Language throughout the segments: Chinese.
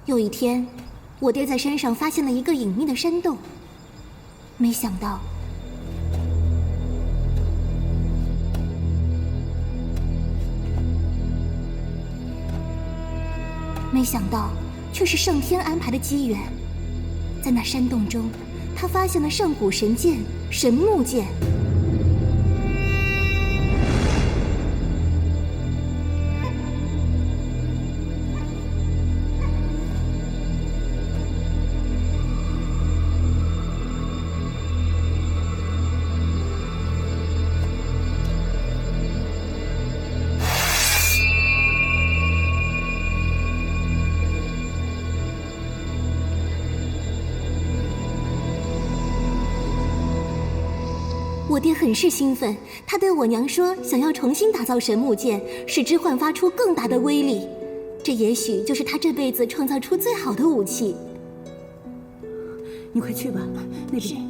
有一天，我爹在山上发现了一个隐秘的山洞，没想到，却是上天安排的机缘。在那山洞中，他发现了上古神剑神木剑。我爹很是兴奋，他对我娘说想要重新打造神木剑，使之焕发出更大的威力。这也许就是他这辈子创造出最好的武器。你快去吧，那边。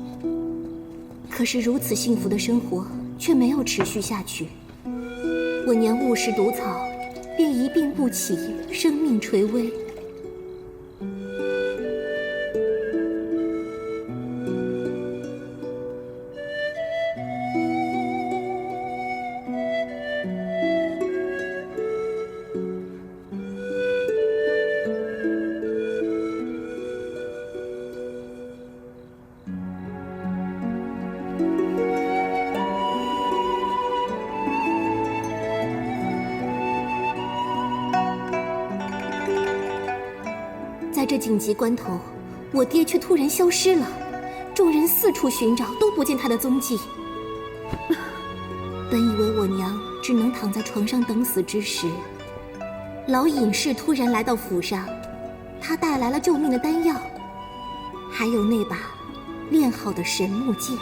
可是如此幸福的生活却没有持续下去。我娘误食毒草，便一病不起，生命垂危。在这紧急关头，我爹却突然消失了，众人四处寻找，都不见他的踪迹。本以为我娘只能躺在床上等死之时，老隐士突然来到府上，他带来了救命的丹药，还有那把炼好的神木剑。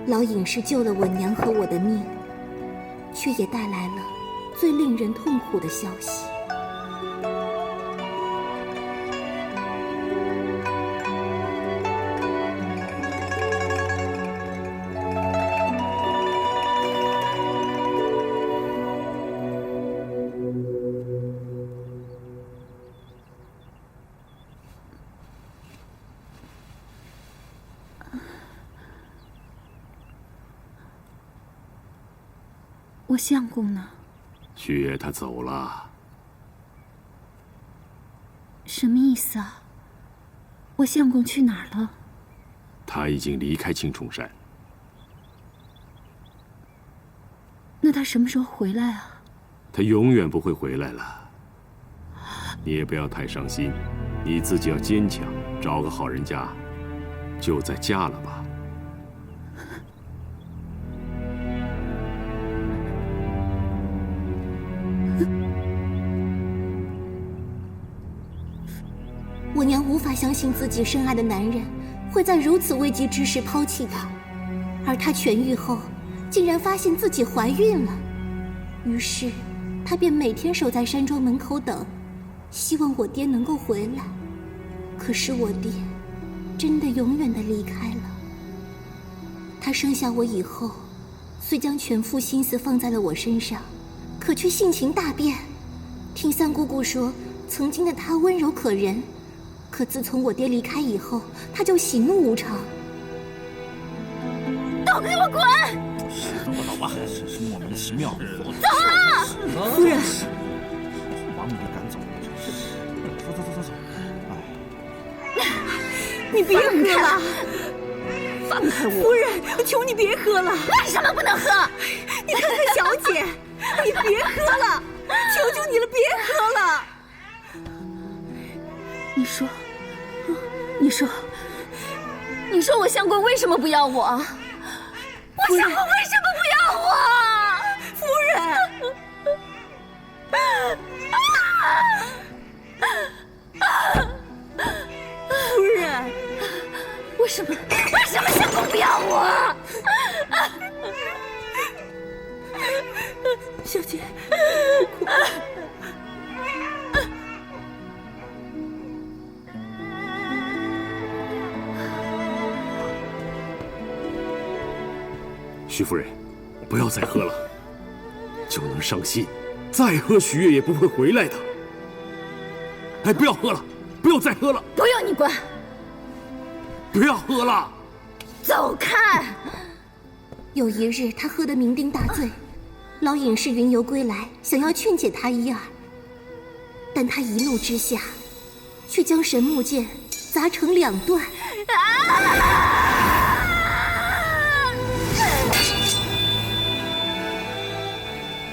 老隐士救了我娘和我的命，却也带来了最令人痛苦的消息。我相公呢？旭爷他走了。什么意思啊？我相公去哪儿了？他已经离开青虫山。那他什么时候回来啊？他永远不会回来了。你也不要太伤心，你自己要坚强，找个好人家，就在家了吧。我娘无法相信自己深爱的男人会在如此危急之时抛弃她，而她痊愈后，竟然发现自己怀孕了。于是，她便每天守在山庄门口等，希望我爹能够回来。可是我爹，真的永远的离开了。他生下我以后，虽将全副心思放在了我身上，可却性情大变。听三姑姑说，曾经的他温柔可人。可自从我爹离开以后，他就喜怒无常。都给我滚！等我走吧，真是莫名其妙。走啊！夫人，把你给赶走，走。你别喝了，放开我！夫人，我求你别喝了。为什么不能喝？你看看小姐，你别喝了，求求你了，别喝了。你说我相公为什么不要我？我相公为什么不要我？夫人，夫人，为什么相公不要我？小姐，不哭。徐夫人，不要再喝了，就能上心。再喝许月也不会回来的。哎，不要喝了，不要再喝了！不用你管，不要喝了！走开！有一日，他喝得酩酊大醉，老隐士云游归来，想要劝解他一二，但他一怒之下，却将神木剑砸成2段。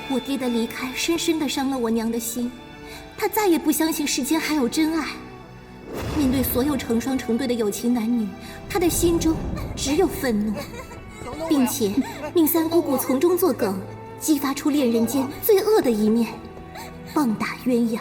我爹的离开深深地伤了我娘的心，她再也不相信世间还有真爱。面对所有成双成对的有情男女，她的心中只有愤怒，并且命三姑姑从中作梗，激发出恋人间最恶的一面，棒打鸳鸯。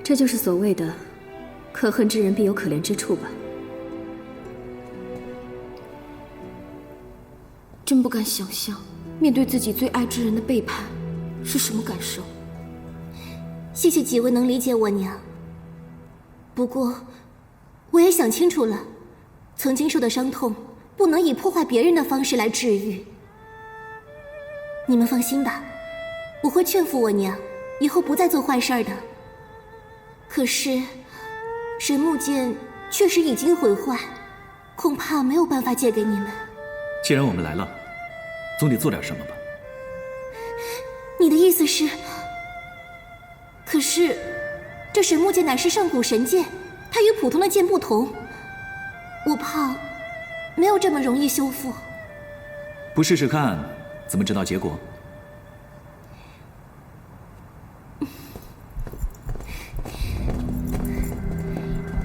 这就是所谓的可恨之人必有可怜之处吧。真不敢想象，面对自己最爱之人的背叛是什么感受。谢谢几位能理解我娘。不过，我也想清楚了，曾经受的伤痛不能以破坏别人的方式来治愈。你们放心吧，我会劝服我娘，以后不再做坏事的。可是，神木剑确实已经毁坏，恐怕没有办法借给你们。既然我们来了，总得做点什么吧。你的意思是？可是，这神木剑乃是上古神剑，它与普通的剑不同，我怕没有这么容易修复。不试试看，怎么知道结果？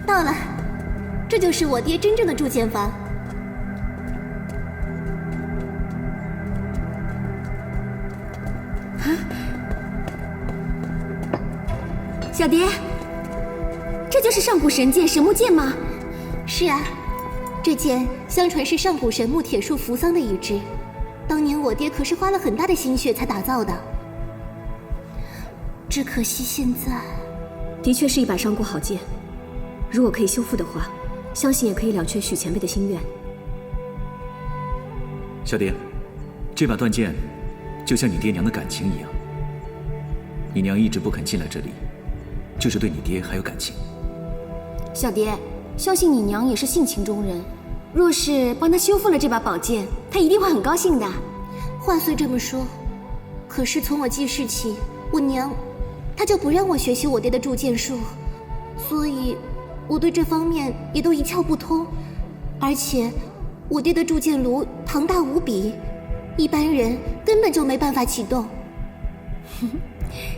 到了，这就是我爹真正的铸剑房。小蝶，这就是上古神剑神木剑吗？是啊，这剑相传是上古神木铁树扶桑的一支，当年我爹可是花了很大的心血才打造的。只可惜现在，的确是一把上古好剑。如果可以修复的话，相信也可以了却许前辈的心愿。小蝶，这把断剑就像你爹娘的感情一样，你娘一直不肯进来这里，就是对你爹还有感情。小蝶，相信你娘也是性情中人，若是帮她修复了这把宝剑，她一定会很高兴的。话虽这么说，可是从我记事起，我娘她就不让我学习我爹的铸剑术，所以我对这方面也都一窍不通。而且我爹的铸剑炉庞大无比，一般人根本就没办法启动。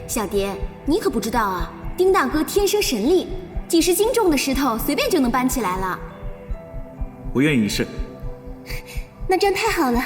小蝶，你可不知道啊，丁大哥天生神力，几十斤重的石头随便就能搬起来了。我愿意一试。那真太好了。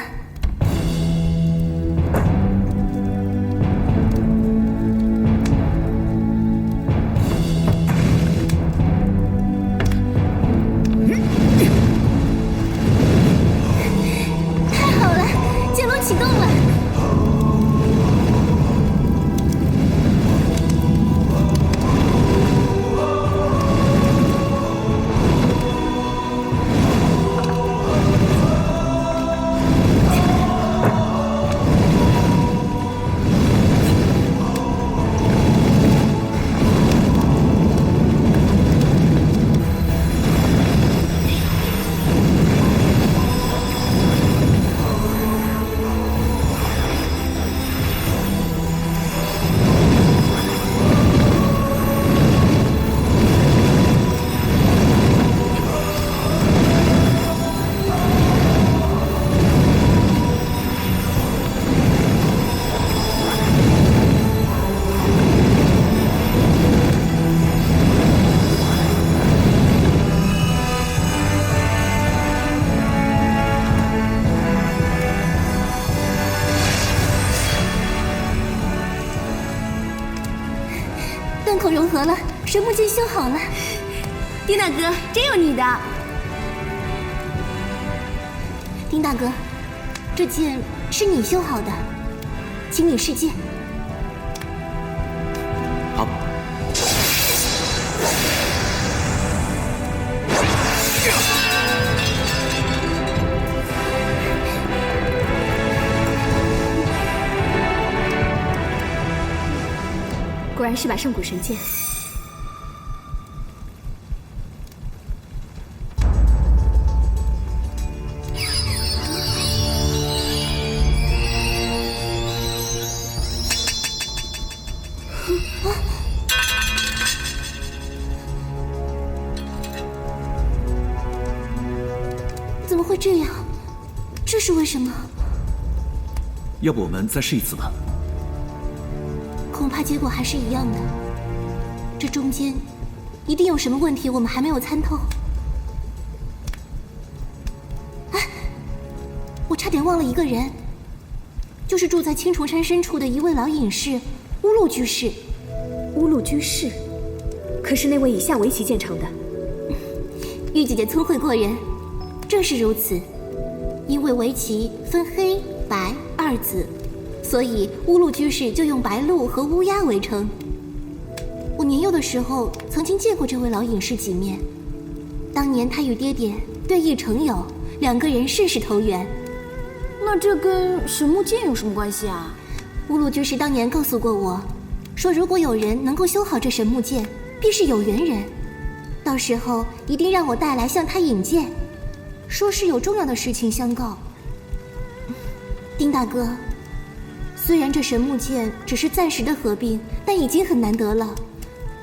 断口融合了，神木剑修好了。丁大哥，真有你的！丁大哥，这剑是你修好的，请你试剑。好。果然是把圣骨神剑。怎么会这样？这是为什么？要不我们再试一次吧？恐怕结果还是一样的。这中间一定有什么问题，我们还没有参透。哎，我差点忘了一个人，就是住在青虫山深处的一位老隐士乌禄居士。乌禄居士，可是那位以下围棋见长的。玉姐姐聪慧过人，正是如此。因为围棋分黑白二子，所以乌禄居士就用白鹿和乌鸦为称。我年幼的时候曾经见过这位老隐士几面，当年他与爹爹对弈成友，两个人甚是投缘。那这跟神木剑有什么关系啊？乌禄居士当年告诉过我，说如果有人能够修好这神木剑，必是有缘人，到时候一定让我带来向他引荐，说是有重要的事情相告。丁大哥，虽然这神木剑只是暂时的合并，但已经很难得了。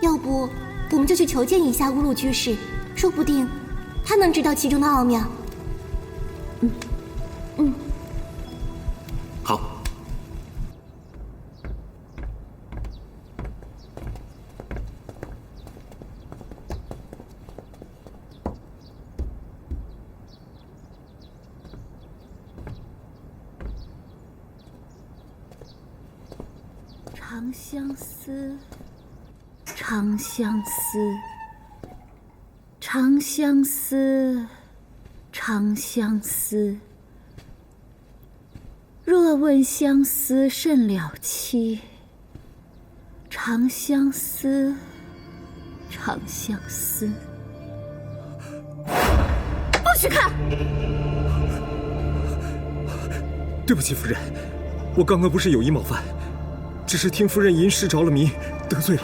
要不我们就去求见一下乌禄居士，说不定他能知道其中的奥妙。好。长相思，长相思，长相思，长相思。若问相思甚了期，长相思，长相思。不许看！对不起，夫人，我刚刚不是有意冒犯，只是听夫人吟诗着了迷，得罪了。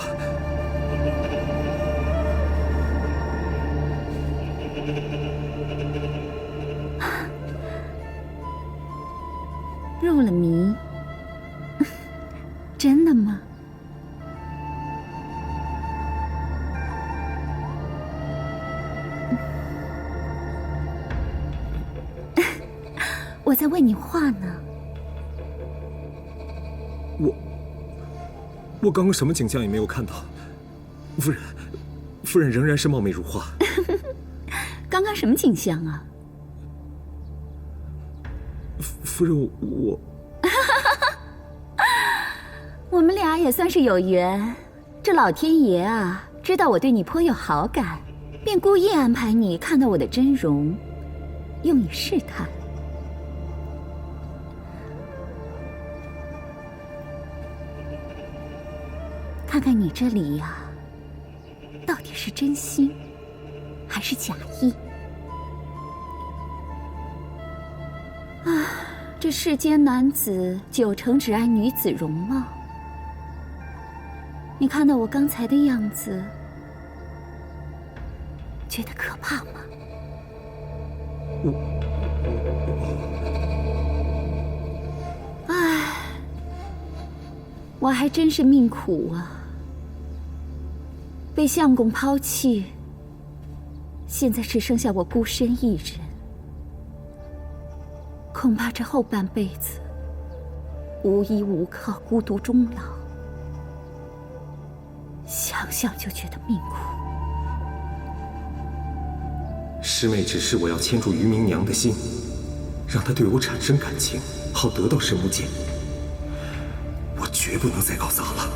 入了迷？真的吗？我在为你画呢。我刚刚什么景象也没有看到，夫人仍然是貌美如花。刚刚什么景象啊？夫人，我们俩也算是有缘。这老天爷啊，知道我对你颇有好感，便故意安排你看到我的真容，用以试探。看看你这里呀，到底是真心还是假意？啊，这世间男子90%只爱女子容貌。你看到我刚才的样子，觉得可怕吗？唉，我还真是命苦啊。被相公抛弃，现在只剩下我孤身一人，恐怕这后半辈子无依无靠，孤独终老，想想就觉得命苦。师妹只是我要牵住于明娘的心，让她对我产生感情，好得到神木剑。我绝不能再搞砸了。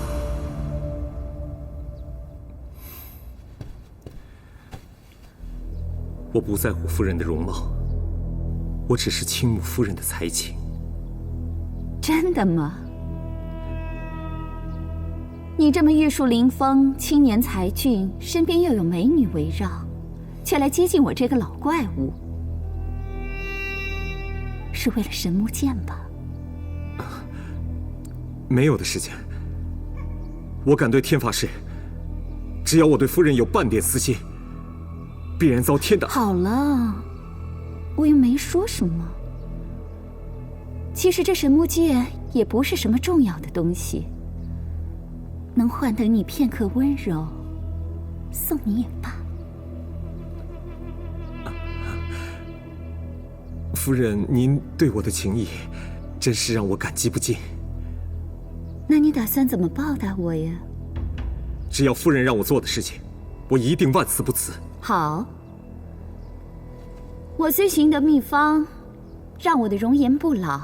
我不在乎夫人的容貌，我只是倾慕夫人的才情。真的吗？你这么玉树临风、青年才俊，身边又有美女围绕，却来接近我这个老怪物，是为了神木剑吧？没有的事情。我敢对天发誓，只要我对夫人有半点私心，必然遭天打。好了，我又没说什么。其实这神木剑也不是什么重要的东西，能换得你片刻温柔，送你也罢。夫人，您对我的情谊，真是让我感激不尽。那你打算怎么报答我呀？只要夫人让我做的事情，我一定万死不辞。好，我虽寻得秘方，让我的容颜不老，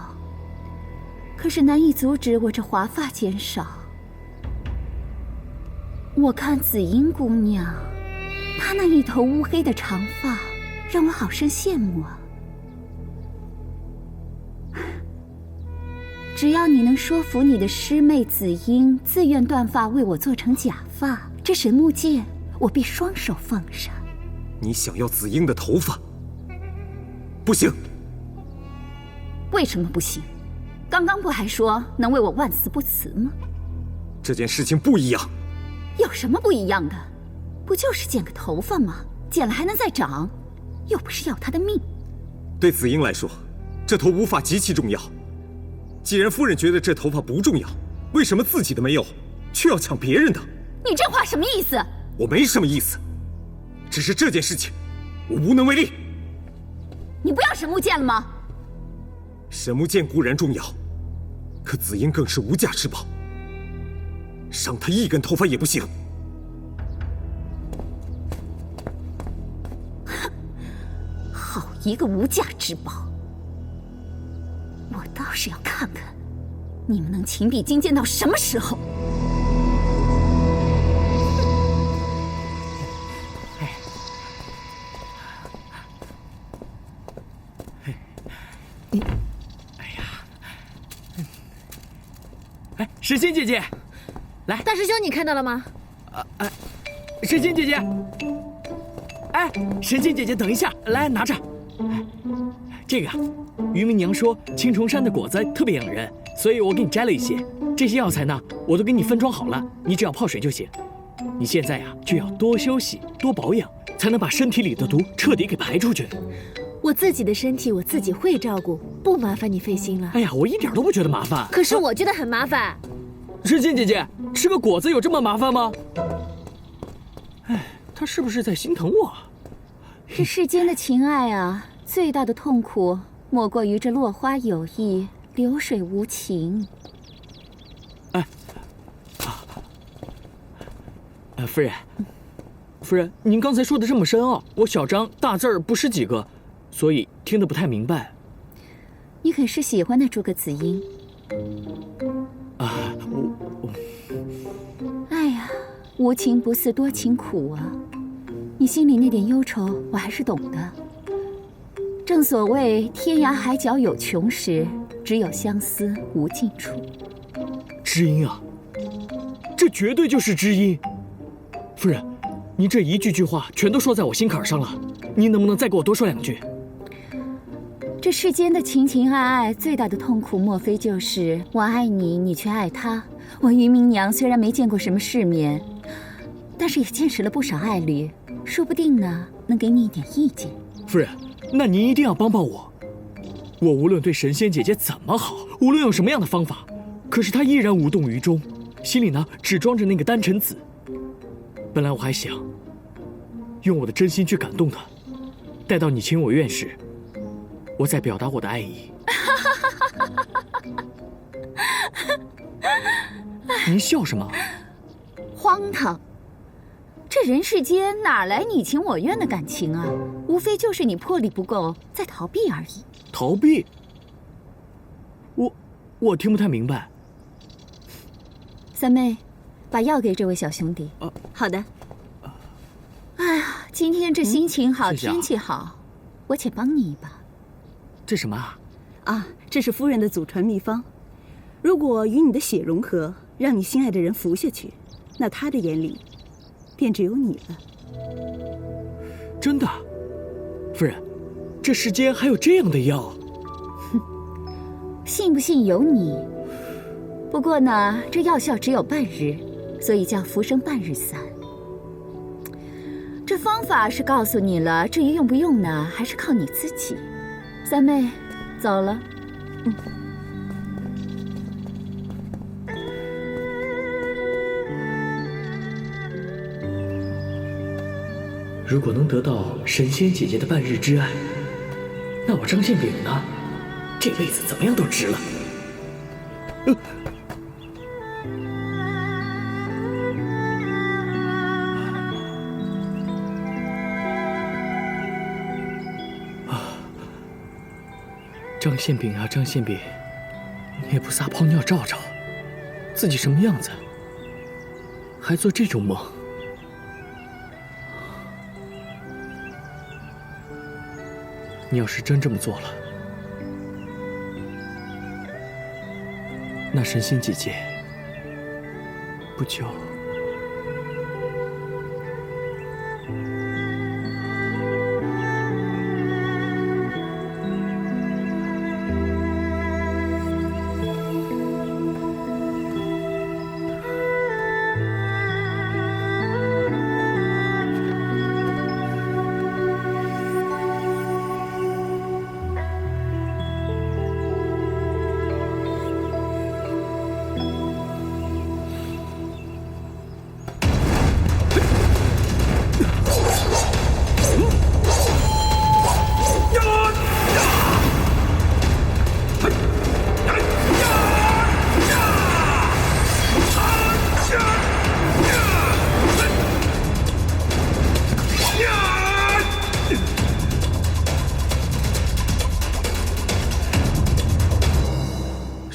可是难以阻止我这华发减少。我看紫英姑娘，她那一头乌黑的长发，让我好生羡慕啊。只要你能说服你的师妹紫英自愿断发为我做成假发，这神木剑我必双手奉上。你想要紫英的头发？不行。为什么不行？刚刚不还说能为我万死不辞吗？这件事情不一样。有什么不一样的？不就是剪个头发吗？剪了还能再长，又不是要她的命。对紫英来说，这头乌发极其重要。既然夫人觉得这头发不重要，为什么自己的没有，却要抢别人的？你这话什么意思？我没什么意思，只是这件事情，我无能为力。你不要神木剑了吗？神木剑固然重要，可紫英更是无价之宝，伤她一根头发也不行。好一个无价之宝！我倒是要看看，你们能情比金坚到什么时候！哎，石心姐姐，来，大师兄，你看到了吗？石心姐姐，哎，石心姐姐，等一下，来拿着。这个，渔民娘说青虫山的果子特别养人，所以我给你摘了一些。这些药材呢，我都给你分装好了，你只要泡水就行。你现在呀，就要多休息，多保养，才能把身体里的毒彻底给排出去。我自己的身体我自己会照顾，不麻烦你费心了。哎呀，我一点都不觉得麻烦。可是我觉得很麻烦。石心姐姐，吃个果子有这么麻烦吗？哎，她是不是在心疼我？这世间的情爱啊，最大的痛苦莫过于这落花有意，流水无情。夫人，夫人，您刚才说的这么深奥，我小张大字儿不识几个，所以听得不太明白。你可是喜欢那诸葛紫英？哎呀，无情不似多情苦啊！你心里那点忧愁，我还是懂的。正所谓天涯海角有穷时，只有相思无尽处。知音啊，这绝对就是知音。夫人，您这一句句话全都说在我心坎上了，您能不能再给我多说两句？这世间的情情爱爱，最大的痛苦莫非就是我爱你，你却爱他。我渔民娘虽然没见过什么世面，但是也见识了不少爱侣，说不定呢能给你一点意见。夫人，那您一定要帮帮我。我无论对神仙姐姐怎么好，无论用什么样的方法，可是她依然无动于衷，心里呢只装着那个丹尘子。本来我还想用我的真心去感动她，待到你请我愿时，我再表达我的爱意。您笑什么？荒唐！这人世间哪来你情我愿的感情啊？无非就是你魄力不够，在逃避而已。逃避？我听不太明白。三妹，把药给这位小兄弟。好的。哎呀，今天这心情好，谢谢啊天气好，我且帮你一把。这什么啊？啊，这是夫人的祖传秘方，如果与你的血融合，让你心爱的人服下去，那他的眼里便只有你了。真的，夫人，这世间还有这样的药？哼，信不信由你。不过呢，这药效只有半日，所以叫浮生半日散。这方法是告诉你了，至于用不用呢，还是靠你自己。三妹，走了。如果能得到神仙姐姐的半日之爱，那我张宪炳呢？这辈子怎么样都值了。张宪炳啊，张宪炳，你也不撒泡尿照照，自己什么样子？还做这种梦？你要是真这么做了，那神仙姐姐不就……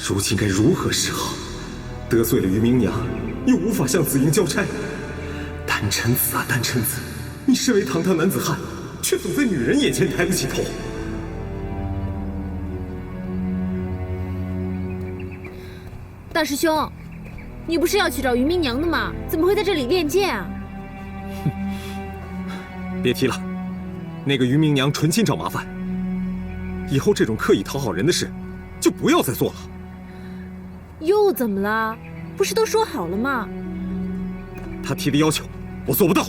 如今该如何是好？得罪了于明娘，又无法向紫英交差。单臣子啊，单臣子，你身为堂堂男子汉，却总在女人眼前抬不起头。大师兄，你不是要去找于明娘的吗？怎么会在这里练剑啊？别提了，那个于明娘存心找麻烦。以后这种刻意讨好人的事，就不要再做了。又怎么了？不是都说好了吗？他提的要求，我做不到。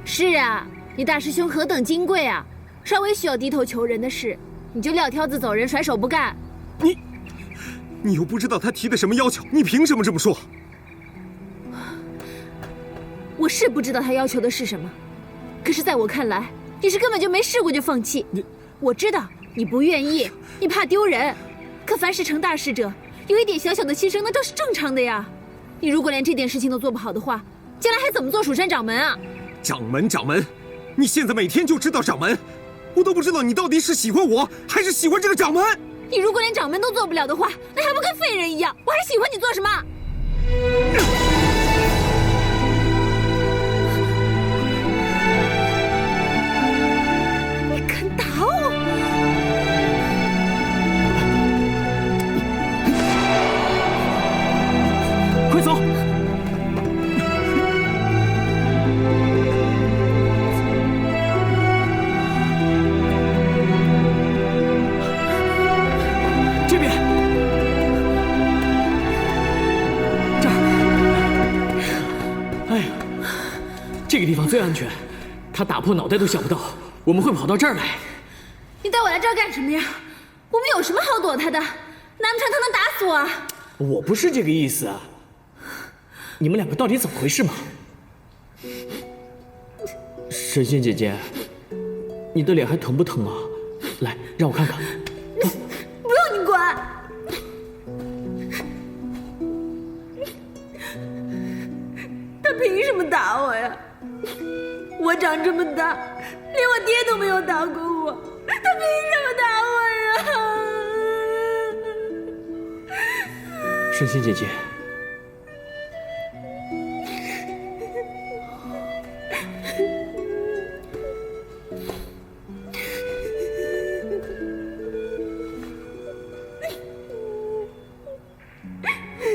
是啊，你大师兄何等金贵啊！稍微需要低头求人的事，你就撂挑子走人，甩手不干。你又不知道他提的什么要求，你凭什么这么说？我是不知道他要求的是什么，可是在我看来，你是根本就没试过就放弃。我知道你不愿意，你怕丢人，可凡是成大事者，有一点小小的牺牲，那都是正常的呀。你如果连这点事情都做不好的话，将来还怎么做蜀山掌门啊？掌门，掌门，你现在每天就知道掌门，我都不知道你到底是喜欢我，还是喜欢这个掌门。你如果连掌门都做不了的话，那还不跟废人一样？我还喜欢你做什么？你敢打我？快走！这边，这儿。哎呀，这个地方最安全，他打破脑袋都想不到我们会跑到这儿来。你带我来这儿干什么呀？我们有什么好躲他的？难不成他能打死我啊？我不是这个意思啊！你们两个到底怎么回事嘛？神仙姐姐，你的脸还疼不疼啊？来，让我看看。不用你管！他凭什么打我呀？我长这么大，连我爹都没有打过我，他凭什么打我呀？神仙姐姐，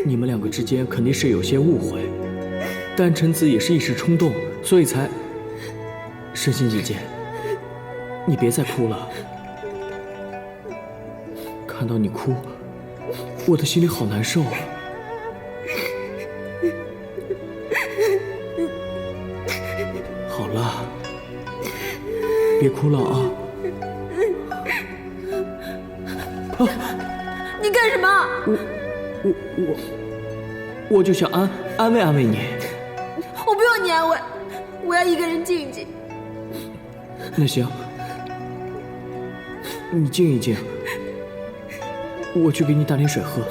你们两个之间肯定是有些误会。丹晨子也是一时冲动，所以才……神仙姐姐，你别再哭了。看到你哭，我的心里好难受啊。好了，别哭了啊！你干什么？我就想安慰安慰你。我不用你安慰，我要一个人静一静。那行，你静一静，我去给你打点水喝。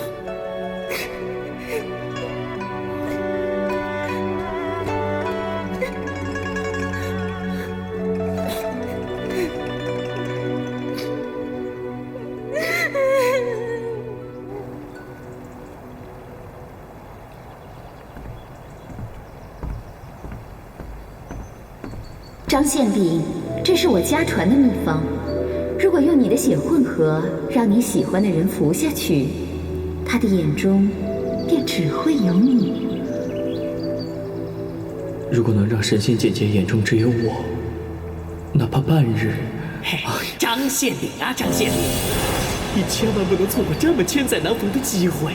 张宪炳，这是我家传的秘方，如果用你的血混合，让你喜欢的人服下去，他的眼中便只会有你。如果能让神仙姐姐眼中只有我，哪怕半日。张宪炳啊，张宪炳，你千万不能错过这么千载难逢的机会，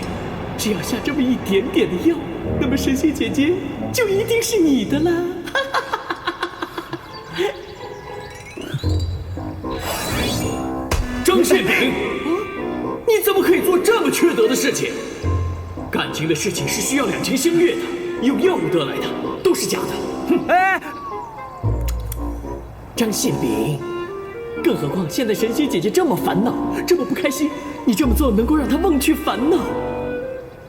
只要下这么一点点的药，那么神仙姐姐就一定是你的啦！张宪炳，你怎么可以做这么缺德的事情？感情的事情是需要两情相悦的，用药物得来的都是假的。哼！哎，张宪炳，更何况现在神仙姐姐这么烦恼，这么不开心，你这么做能够让她忘却烦恼。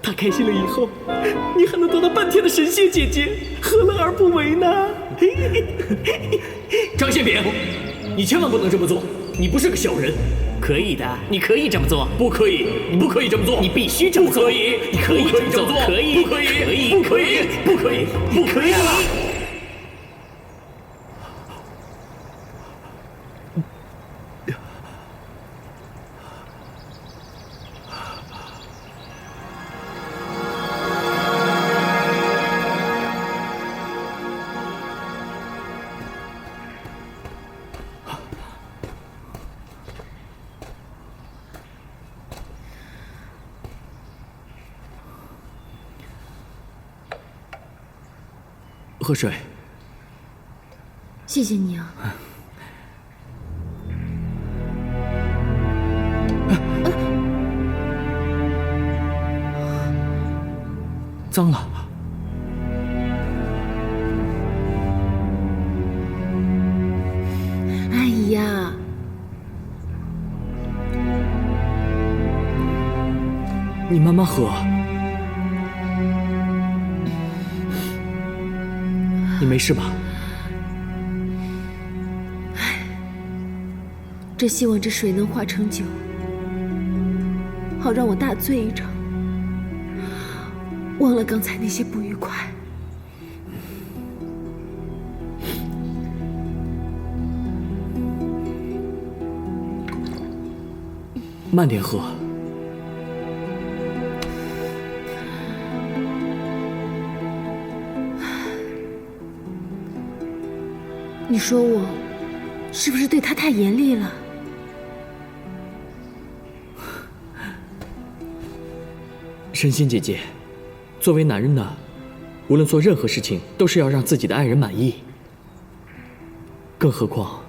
她开心了以后，你还能得到半天的神仙姐姐，何乐而不为呢？张宪炳，你千万不能这么做，你不是个小人。可以的，你可以这么做。不可以，你不可以这么做，你必须这么做。不可以，你可以这么做。可以，不可以，可以，不可以，不可以，不可以。喝水。谢谢你啊。脏了。哎呀，你慢慢喝。你没事吧？真希望这水能化成酒，好让我大醉一场，忘了刚才那些不愉快。慢点喝。你说我是不是对他太严厉了？神仙姐姐，作为男人呢，无论做任何事情都是要让自己的爱人满意。更何况，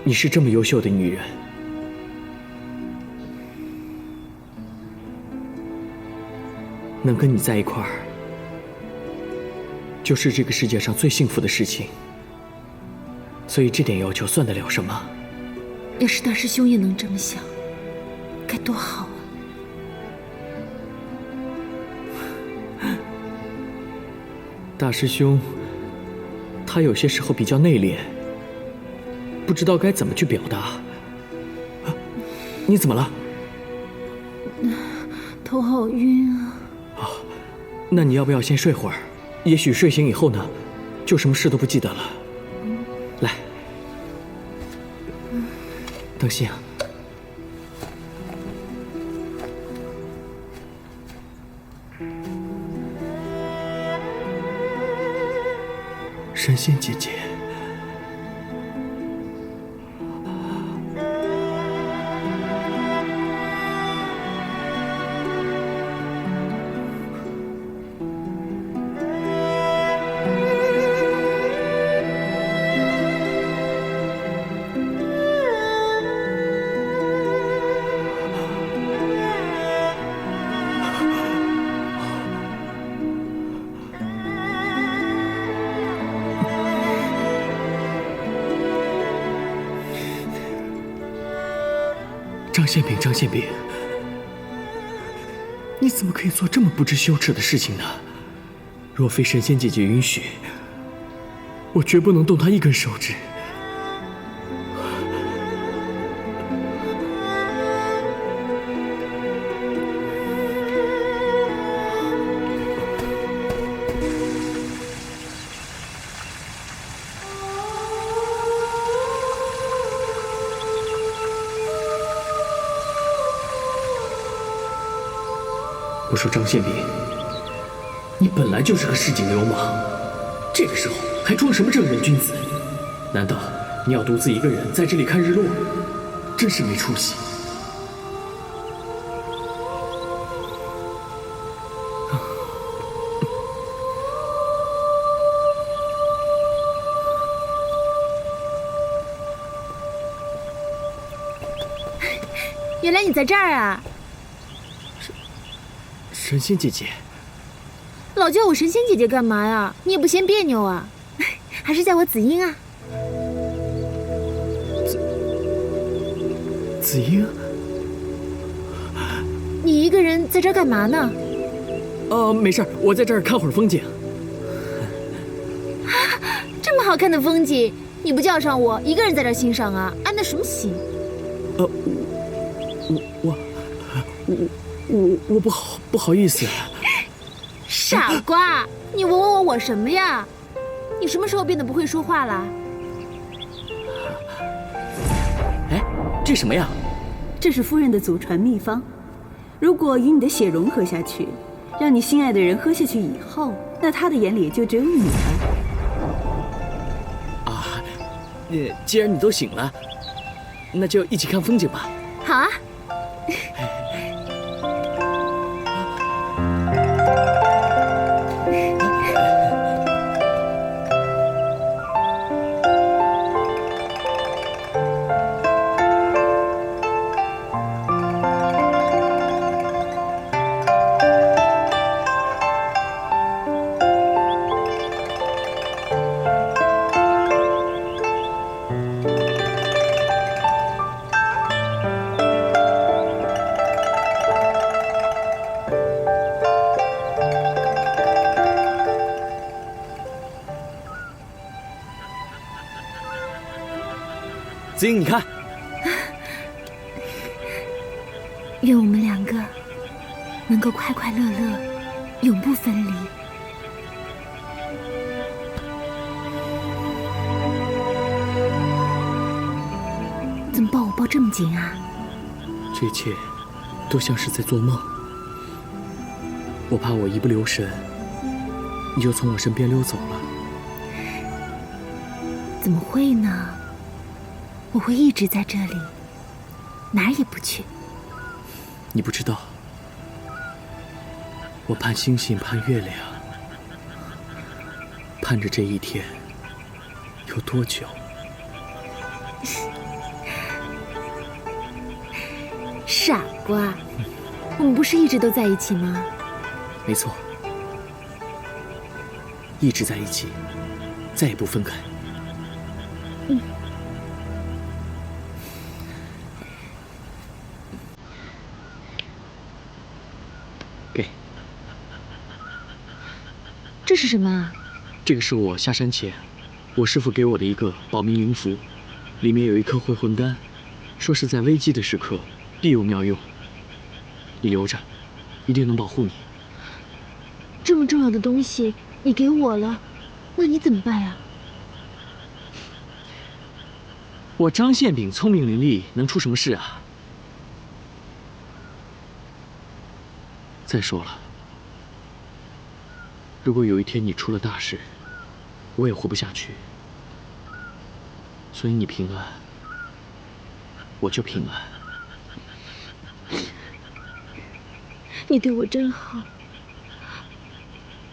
你是这么优秀的女人，能跟你在一块儿，就是这个世界上最幸福的事情。所以这点要求算得了什么？要是大师兄也能这么想，该多好啊！大师兄，他有些时候比较内敛，不知道该怎么去表达。你怎么了？头好晕啊！那你要不要先睡会儿？也许睡醒以后呢，就什么事都不记得了。来，当心啊！神仙姐姐。张宪炳，张宪炳，你怎么可以做这么不知羞耻的事情呢？若非神仙姐姐允许，我绝不能动她一根手指。我说张宪炳，你本来就是个市井流氓，这个时候还装什么正人君子？难道你要独自一个人在这里看日落？真是没出息！原来你在这儿啊！神仙姐姐，老叫我神仙姐姐干嘛呀？你也不嫌别扭啊？还是叫我紫英啊？紫英，你一个人在这儿干嘛呢？没事，我在这儿看会儿风景。这么好看的风景，你不叫上我，一个人在这儿欣赏啊？安的什么心？我不好意思。傻瓜，你问我什么呀？你什么时候变得不会说话了？哎，这什么呀？这是夫人的祖传秘方，如果与你的血融合下去，让你心爱的人喝下去以后，那他的眼里就只有你了。啊，既然你都醒了，那就一起看风景吧。好啊。紫英，你看，愿我们两个能够快快乐乐，永不分离。怎么抱我抱这么紧啊？这一切都像是在做梦。我怕我一不留神，你就从我身边溜走了。怎么会呢？我会一直在这里，哪儿也不去。你不知道，我盼星星盼月亮，盼着这一天有多久？傻瓜，我们不是一直都在一起吗？没错，一直在一起，再也不分开。给，这是什么啊？这个是我下山前，我师父给我的一个保命灵符，里面有一颗回魂丹，说是在危机的时刻必有妙用。你留着，一定能保护你。这么重要的东西你给我了，那你怎么办啊？我张宪炳聪明伶俐，能出什么事啊？再说了，如果有一天你出了大事，我也活不下去。所以你平安，我就平安。你对我真好，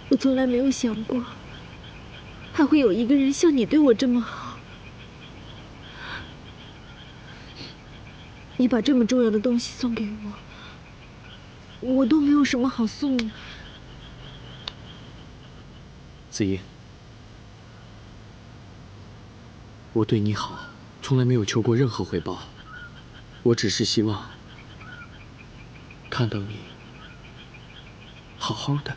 我从来没有想过，还会有一个人像你对我这么好。你把这么重要的东西送给我，我都没有什么好送的。子英，我对你好，从来没有求过任何回报，我只是希望看到你好好的。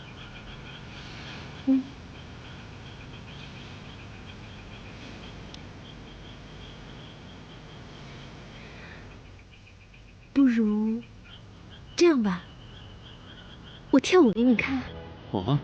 不如这样吧，我跳舞给你看。好啊。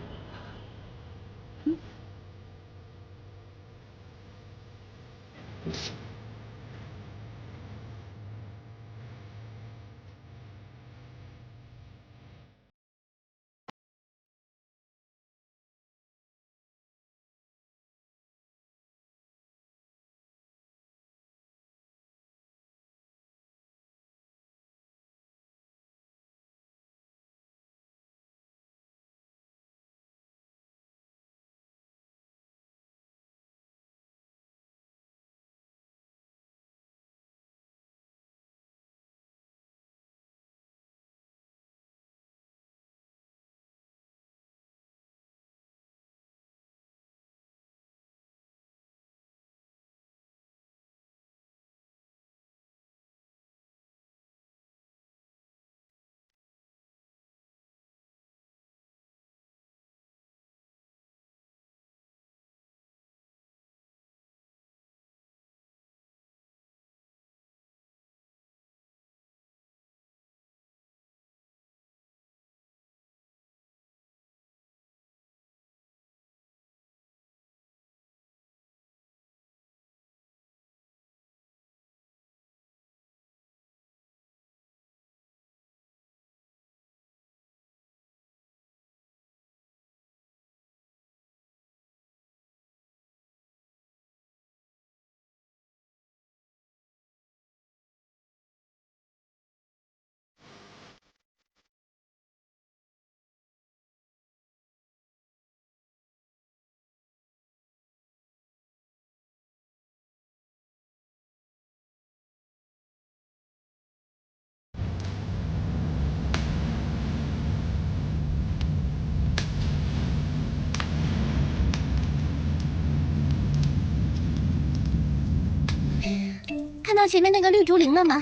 看到前面那个绿竹林了吗？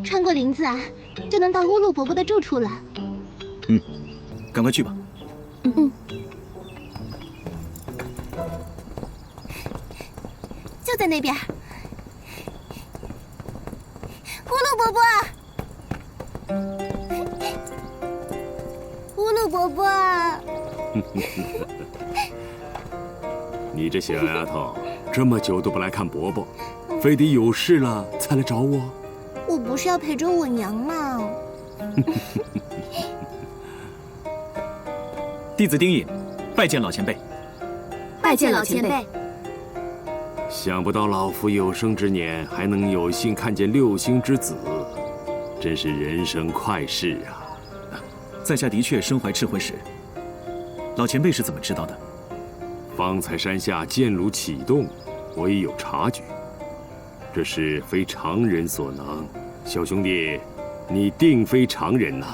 穿过林子啊，就能到乌鲁伯伯的住处了。赶快去吧。就在那边。乌鲁伯伯，乌鲁伯伯。你这小丫头，这么久都不来看伯伯，非得有事了才来找我？我不是要陪着我娘吗？弟子丁隐，拜见老前辈。拜见老前辈。想不到老夫有生之年还能有幸看见六星之子，真是人生快事啊！在下的确身怀赤魂石，老前辈是怎么知道的？方才山下剑炉启动，我已有察觉，这是非常人所能。小兄弟，你定非常人呐！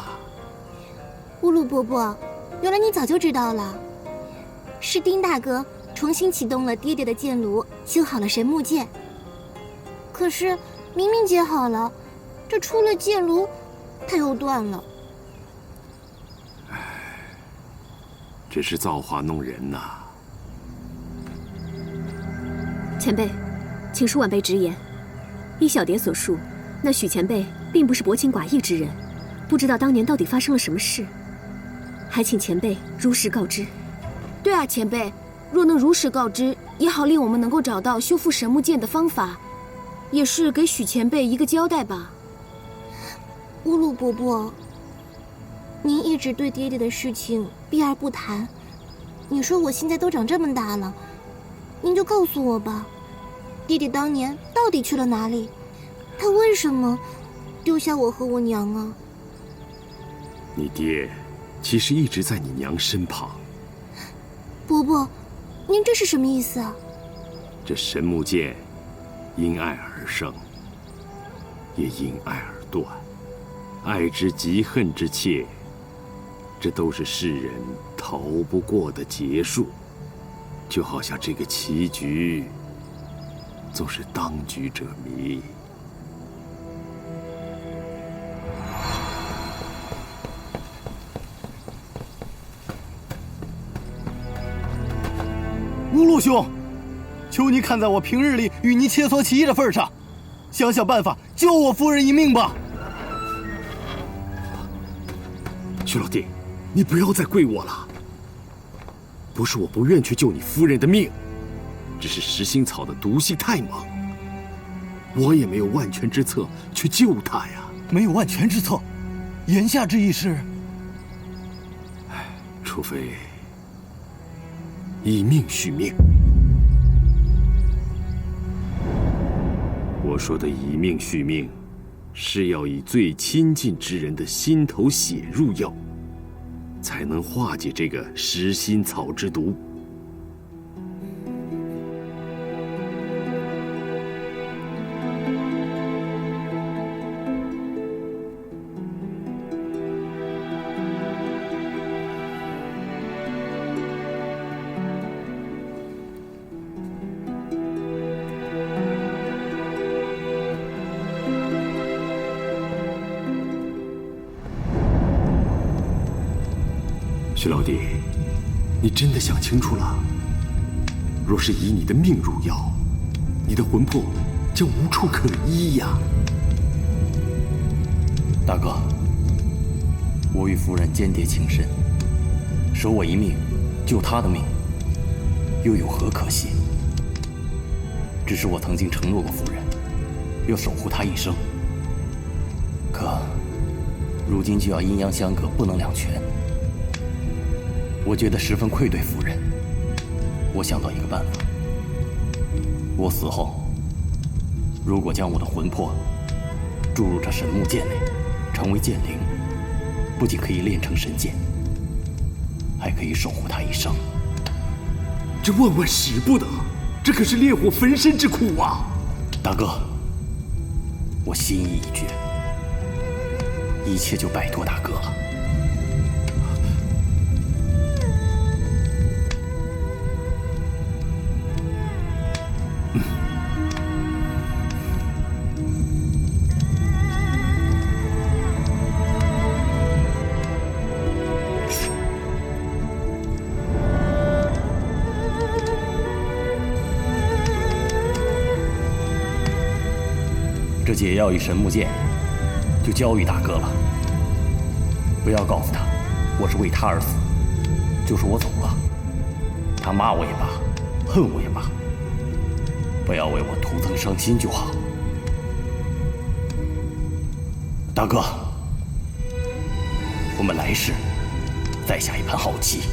乌鲁伯伯，原来你早就知道了，是丁大哥重新启动了爹爹的剑炉，修好了神木剑。可是明明接好了，这出了剑炉，它又断了。唉，真是造化弄人呐！前辈，请恕晚辈直言，依小蝶所述，那许前辈并不是薄情寡义之人，不知道当年到底发生了什么事，还请前辈如实告知。对啊，前辈，若能如实告知，也好令我们能够找到修复神木剑的方法，也是给许前辈一个交代吧。乌鲁伯伯，您一直对爹爹的事情避而不谈，你说我现在都长这么大了，您就告诉我吧，弟弟当年到底去了哪里？他为什么丢下我和我娘啊？你爹其实一直在你娘身旁。伯伯，您这是什么意思啊？这神木剑因爱而生，也因爱而断。爱之极，恨之切，这都是世人逃不过的劫数。就好像这个棋局，总是当局者迷。乌禄兄，求你看在我平日里与你切磋棋艺的份上，想想办法救我夫人一命吧。徐老弟，你不要再跪我了。不是我不愿去救你夫人的命，只是石心草的毒性太猛，我也没有万全之策去救她呀。没有万全之策，言下之意是，除非以命续命。我说的以命续命，是要以最亲近之人的心头血入药，才能化解这个石心草之毒。徐老弟，你真的想清楚了？若是以你的命入药，你的魂魄将无处可依呀！大哥，我与夫人间谍情深，舍我一命，救她的命，又有何可惜？只是我曾经承诺过夫人，要守护她一生。可，如今就要阴阳相隔，不能两全。我觉得十分愧对夫人。我想到一个办法，我死后，如果将我的魂魄注入这神木剑内，成为剑灵，不仅可以炼成神剑，还可以守护它一生。这万万使不得，这可是烈火焚身之苦啊！大哥，我心意已决，一切就拜托大哥了。这解药与神木剑，就交与大哥了。不要告诉他，我是为他而死，就说我走了。他骂我也罢，恨我也罢，不要为我徒增伤心就好。大哥，我们来世再下一盘好棋。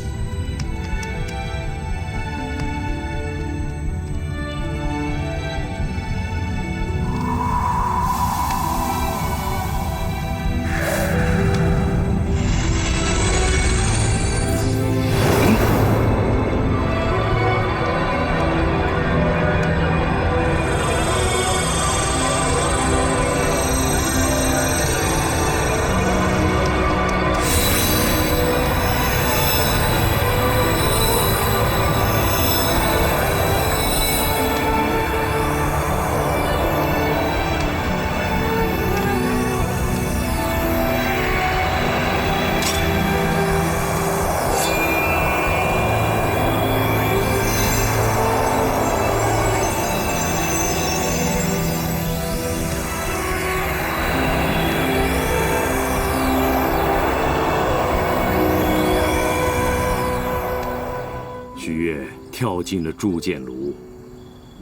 跳进了铸剑炉，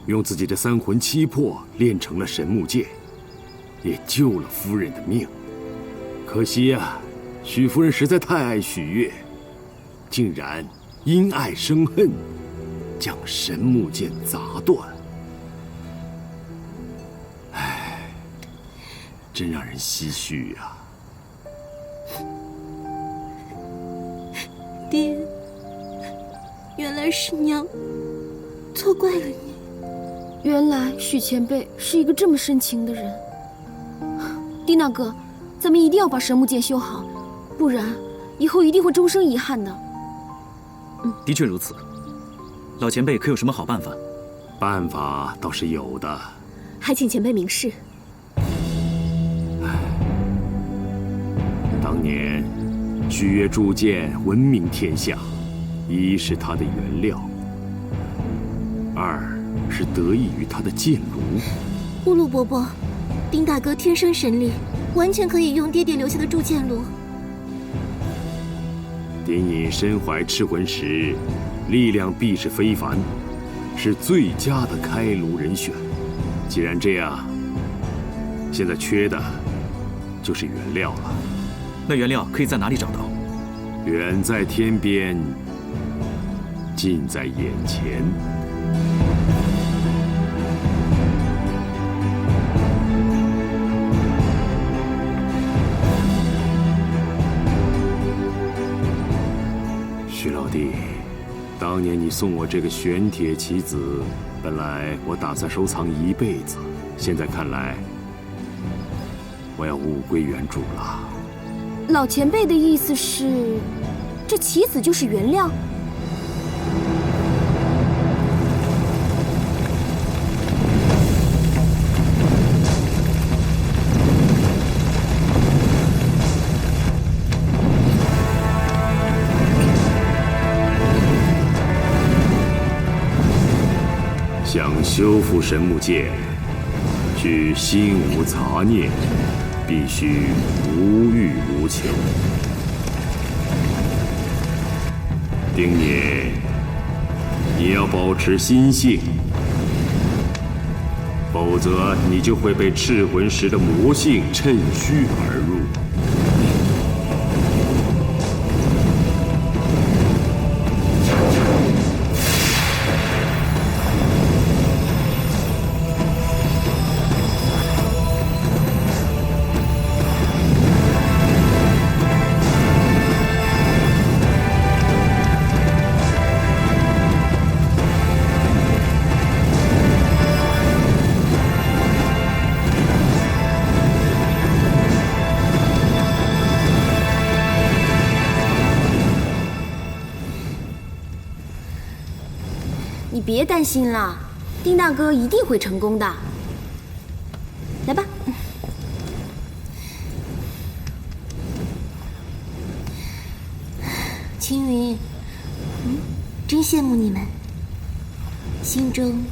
用自己的三魂七魄炼成了神木剑，也救了夫人的命。可惜呀，许夫人实在太爱许月，竟然因爱生恨，将神木剑砸断。唉，真让人唏嘘呀。爹，原来是娘错怪了你。原来许前辈是一个这么深情的人。丁大哥，咱们一定要把神木剑修好，不然以后一定会终生遗憾的。的确如此。老前辈可有什么好办法？办法倒是有的，还请前辈明示。当年许月铸剑闻名天下，一是他的原料，二是得益于他的剑炉。乌鲁伯伯，丁大哥天生神力，完全可以用爹爹留下的铸剑炉。丁隐身怀赤魂石，力量必是非凡，是最佳的开炉人选。既然这样，现在缺的就是原料了。那原料可以在哪里找到？远在天边，近在眼前。徐老弟，当年你送我这个玄铁棋子，本来我打算收藏一辈子，现在看来，我要物归原主了。老前辈的意思是，这棋子就是原料？想修复神木剑，需心无杂念，必须无欲无求。丁爷，你要保持心性，否则你就会被赤魂石的魔性趁虚而入。你别担心了，丁大哥一定会成功的。来吧。青云，真羡慕你们，心中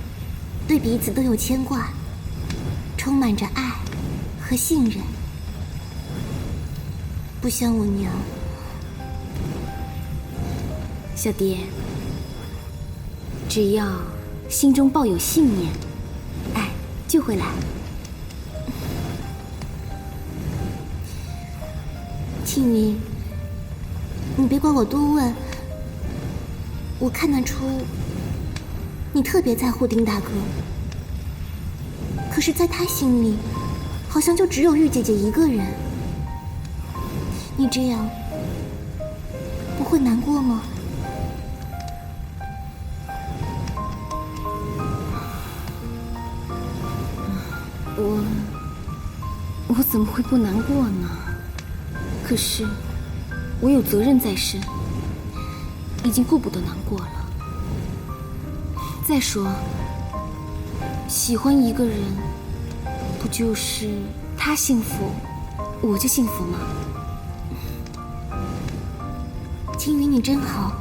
对彼此都有牵挂，充满着爱和信任，不像我娘。小蝶，只要心中抱有信念，爱就会来。青云，你别管我多问，我看得出你特别在乎丁大哥，可是在他心里，好像就只有玉姐姐一个人。你这样不会难过吗？我怎么会不难过呢？可是我有责任在身，已经顾不得难过了。再说，喜欢一个人，不就是他幸福，我就幸福吗？青云，你真好。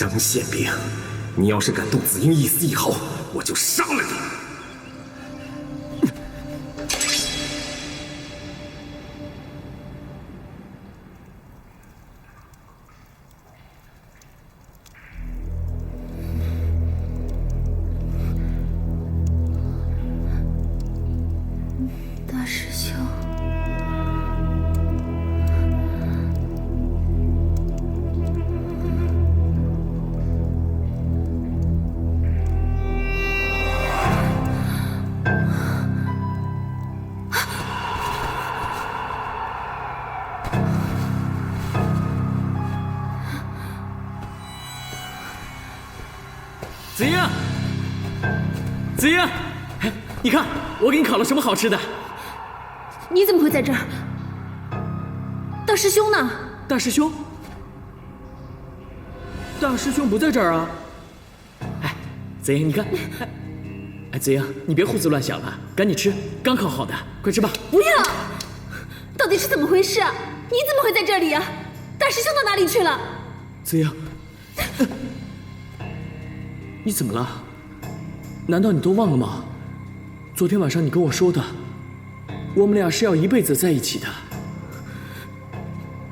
张宪兵，你要是敢动子英一丝一毫，我就杀了你！大师兄，子英，子英，你看我给你烤了什么好吃的。你怎么会在这儿？大师兄呢？大师兄？大师兄不在这儿啊！哎，子英，你看，哎，子英，你别胡思乱想了，赶紧吃，刚烤好的，快吃吧。不要！到底是怎么回事啊？你怎么会在这里啊？大师兄到哪里去了？子英，你怎么了？难道你都忘了吗？昨天晚上你跟我说的。我们俩是要一辈子在一起的。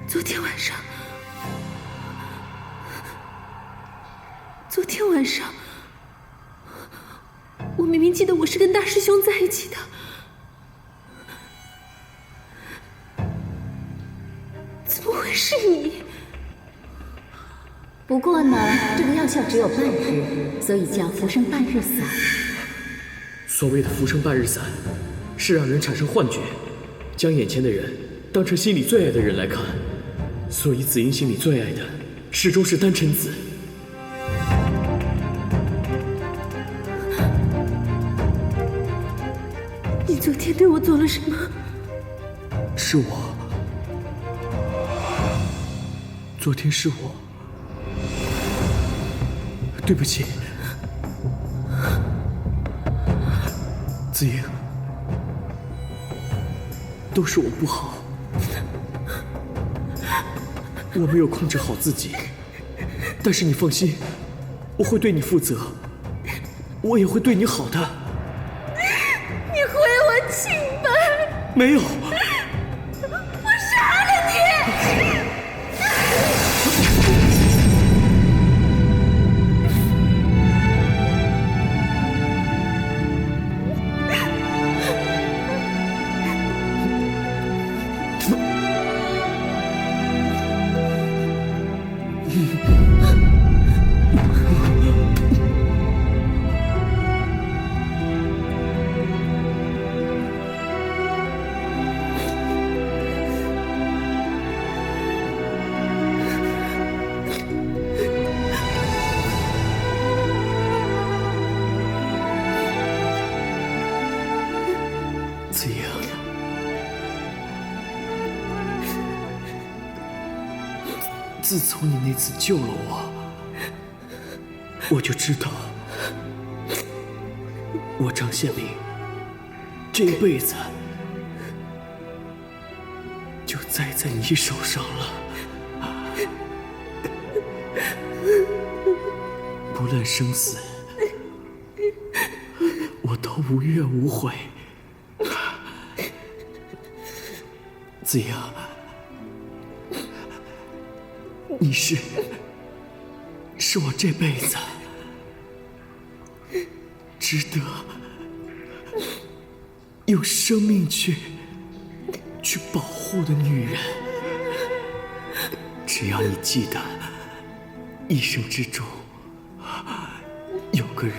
昨天晚上，我明明记得我是跟大师兄在一起的，怎么会是你？不过呢，这个药效只有半日，所以叫浮生半日散。所谓的浮生半日散，是让人产生幻觉，将眼前的人当成心里最爱的人来看，所以子英心里最爱的始终是丹嗔子。你昨天对我做了什么？是我，昨天是我，对不起，子英。都是我不好，我没有控制好自己。但是你放心，我会对你负责，我也会对你好的。你毁我清白！没有，我杀了你！子英，自从你那次救了我，我就知道，我张宪明这一辈子就栽在你手上了，不论生死，我都无怨无悔。子英，你是我这辈子值得用生命去保护的女人。只要你记得，一生之中有个人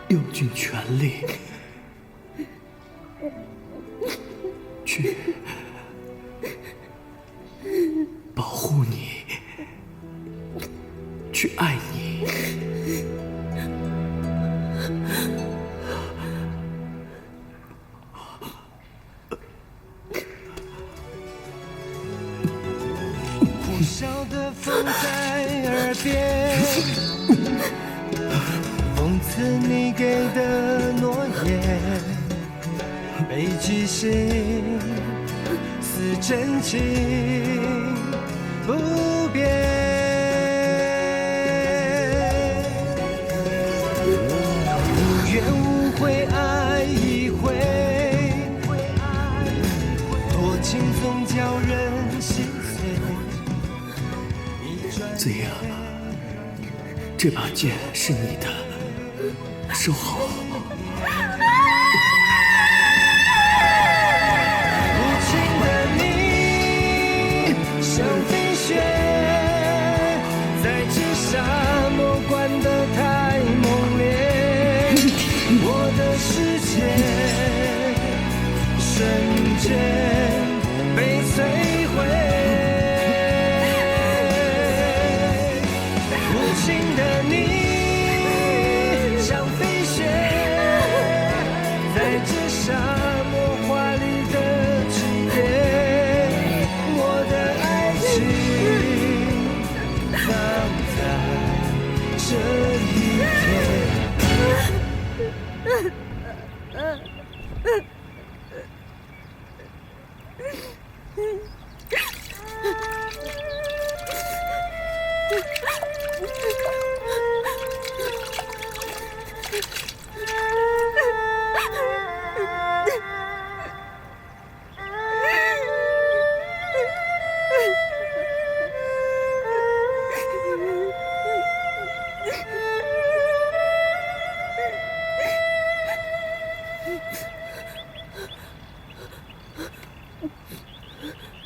用尽全力去保护你，去爱你。呼啸的风在耳边，讽刺你给的诺言，北极星似真情，不变。无怨无悔爱一回，多情总叫人心碎。子英，这把剑是你的，收好。像飞雪，在这沙漠灌得太猛烈，我的世界瞬间被摧毁。无情的你，像飞雪，在这沙漠华丽的句点。这一天，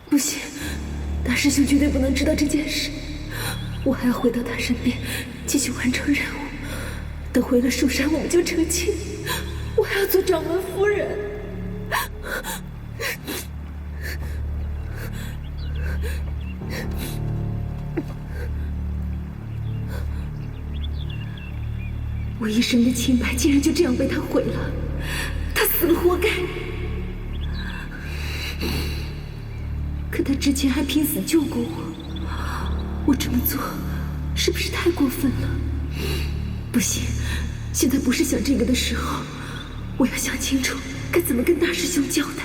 不行，大师兄绝对不能知道这件事。我还要回到他身边，继续完成任务。等回了蜀山，我们就成亲。我还要做掌门夫人。我一生的清白竟然就这样被他毁了，他死了活该。可他之前还拼死救过我，我这么做是不是太过分了？不行，现在不是想这个的时候，我要想清楚该怎么跟大师兄交代。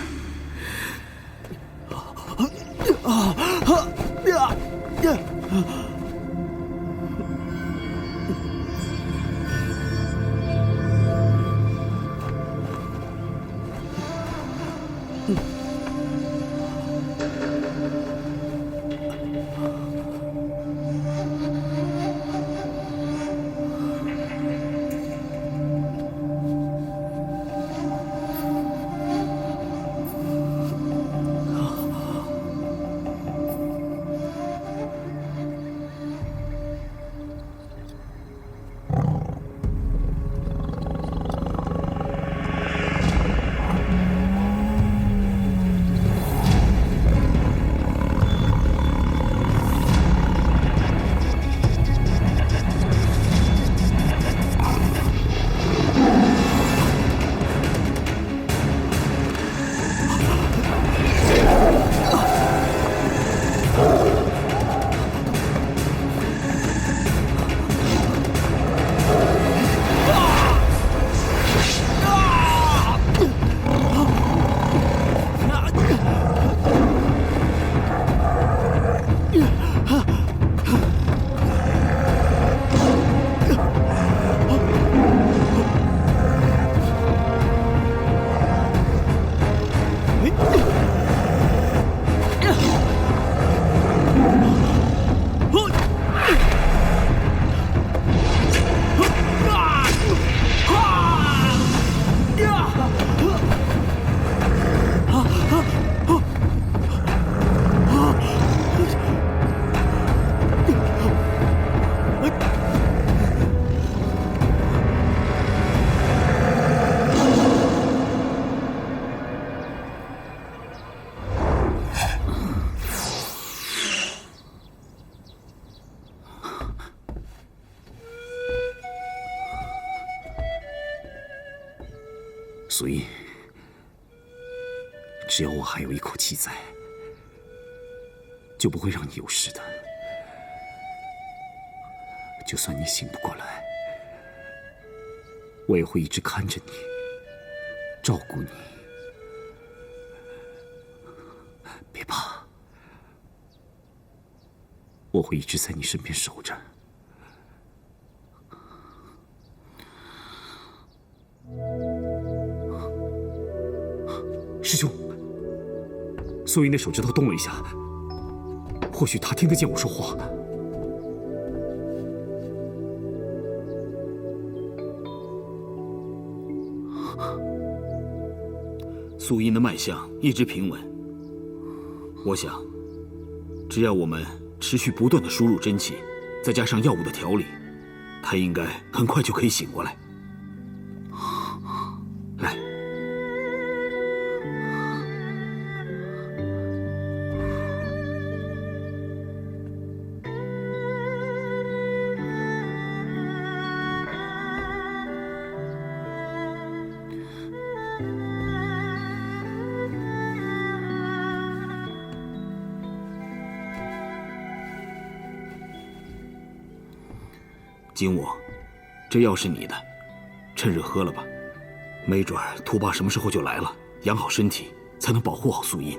所以，只要我还有一口气在，就不会让你有事的。就算你醒不过来，我也会一直看着你，照顾你。别怕。我会一直在你身边守着。师兄，素英的手指头动了一下，或许她听得见我说话。素英的脉象一直平稳，我想，只要我们持续不断的输入真气，再加上药物的调理，她应该很快就可以醒过来。来，金我，这药是你的，趁热喝了吧。没准儿图爸什么时候就来了，养好身体，才能保护好素英。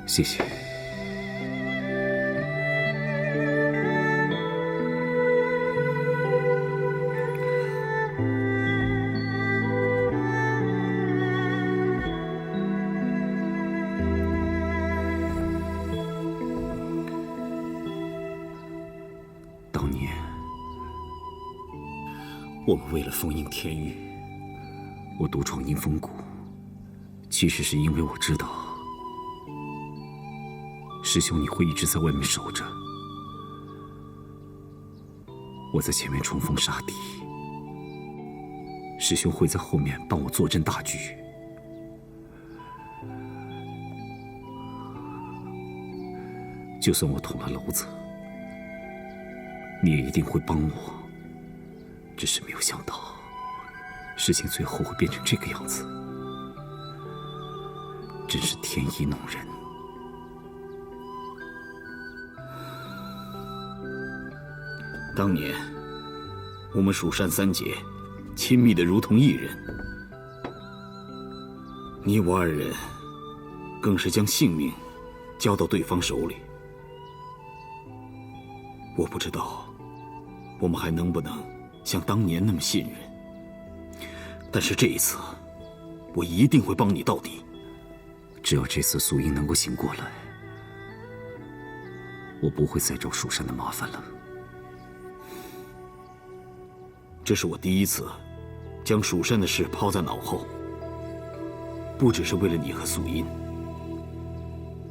谢谢。当年，我们为了封印天域，我独闯阴风谷，其实是因为我知道，师兄你会一直在外面守着，我在前面冲锋杀敌，师兄会在后面帮我坐镇大局。就算我捅了篓子，你也一定会帮我。只是没有想到，事情最后会变成这个样子，真是天意弄人。当年，我们蜀山三杰亲密的如同一人，你我二人更是将性命交到对方手里。我不知道，我们还能不能像当年那么信任。但是这一次，我一定会帮你到底。只要这次素英能够醒过来，我不会再找蜀山的麻烦了。这是我第一次将蜀山的事抛在脑后，不只是为了你和素英，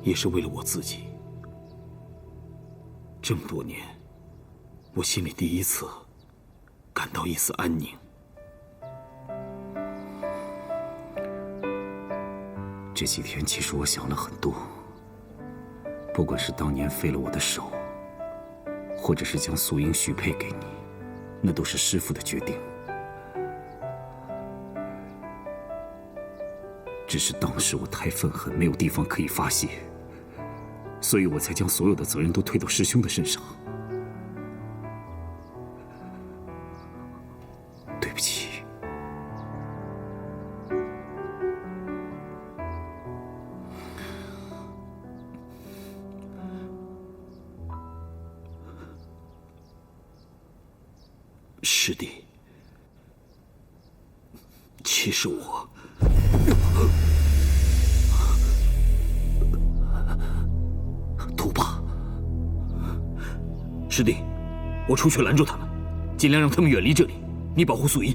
也是为了我自己。这么多年，我心里第一次感到一丝安宁。这几天其实我想了很多，不管是当年废了我的手，或者是将素英许配给你，那都是师父的决定。只是当时我太愤恨，没有地方可以发泄，所以我才将所有的责任都推到师兄的身上。对不起。师弟，其实我……图爸，师弟，我出去拦住他们，尽量让他们远离这里。你保护素英。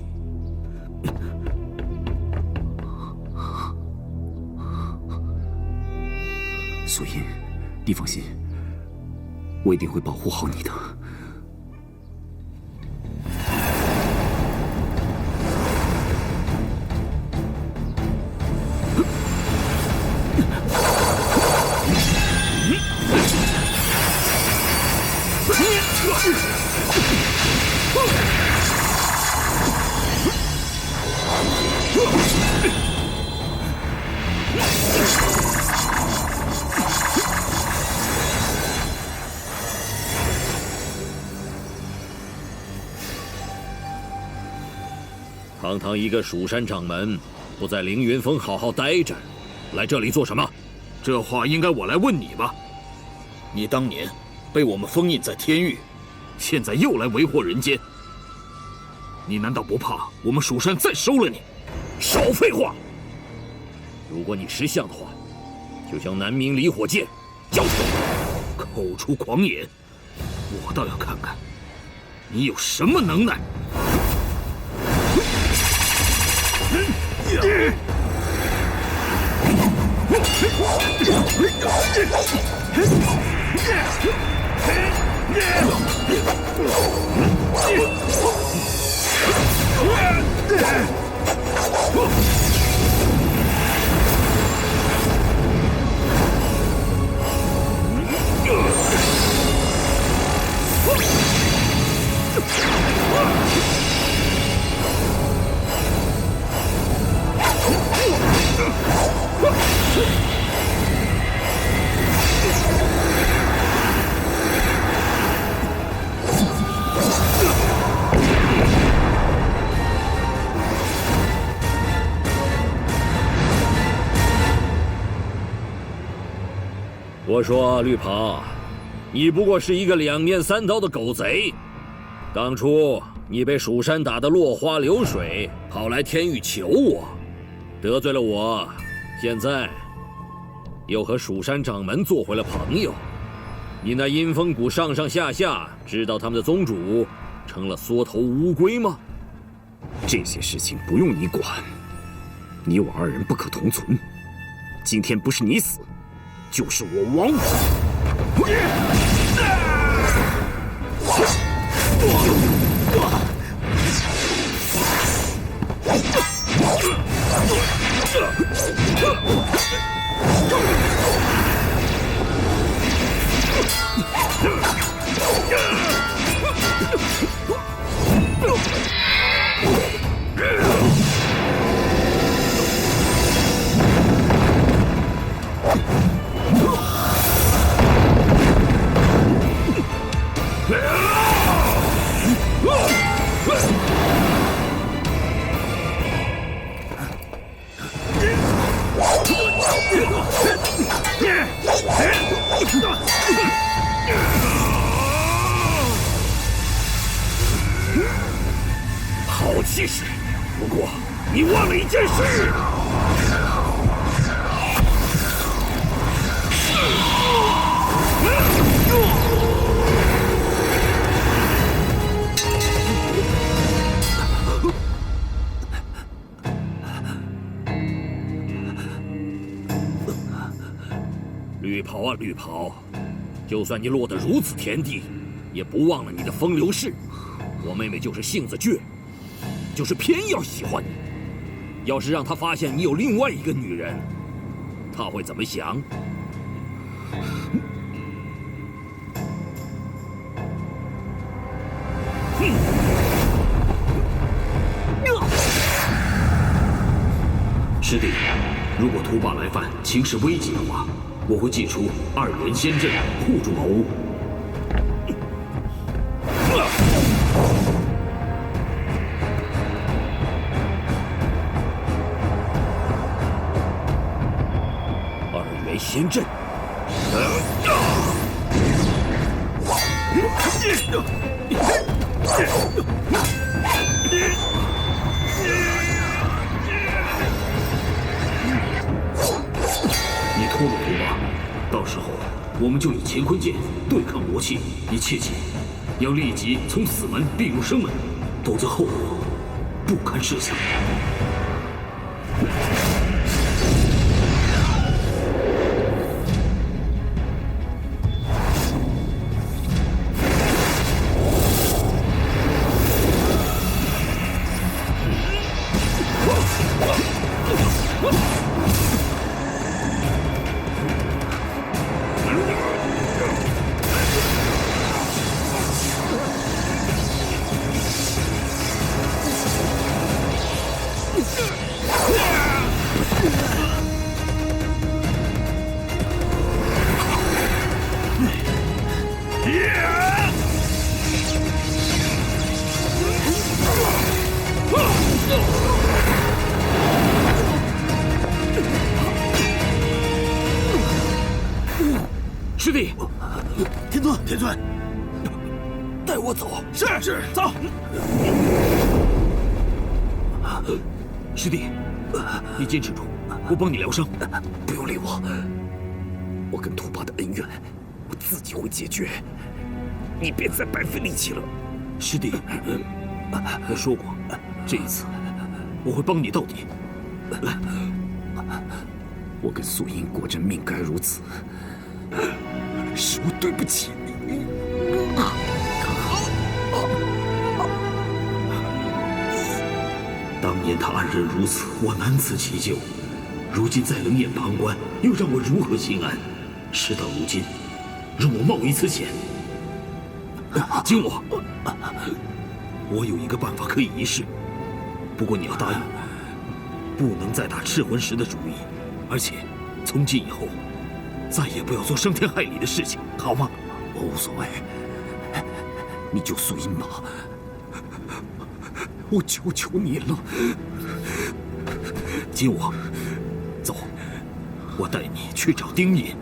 素英，你放心，我一定会保护好你的。堂堂一个蜀山掌门，不在凌云峰好好待着，来这里做什么？这话应该我来问你吧。你当年被我们封印在天域，现在又来为祸人间，你难道不怕我们蜀山再收了你？少废话！如果你识相的话，就将南明离火剑交出来。口出狂言，我倒要看看你有什么能耐！我说绿袍，你不过是一个2面3刀的狗贼。当初你被蜀山打得落花流水，跑来天域求我，得罪了我，现在又和蜀山掌门做回了朋友。你那阴风谷上上下下知道他们的宗主成了缩头乌龟吗？这些事情不用你管，你我2人不可同存。今天不是你死，就是我亡。好气势，不过你忘了一件事。绿袍啊绿袍，就算你落得如此田地，也不忘了你的风流事。我妹妹就是性子倔，就是偏要喜欢你。要是让她发现你有另外一个女人，她会怎么想？师弟，如果图霸来犯，情势危急的话，我会祭出2元仙阵护住茅屋。2元仙阵。你拖了图霸，到时候我们就以乾坤剑对抗魔气。你切记，要立即从死门避入生门，否则后果不堪设想。师弟，天尊，天尊，带我走。是，走。师弟，你坚持住，我帮你疗伤。不用理我，我跟兔爸的恩怨，我自己会解决。你别再白费力气了。师弟，我说过，这一次我会帮你到底。我跟素英果真命该如此，是我对不起你。当年他安然如此，我难辞其咎。如今再冷眼旁观，又让我如何心安？事到如今，容我冒一次险。金我，我有一个办法可以一试，不过你要答应我，不能再打赤魂石的主意，而且从今以后，再也不要做伤天害理的事情，好吗？我无所谓，你救素英吧，我求求你了。金我，走，我带你去找丁隐。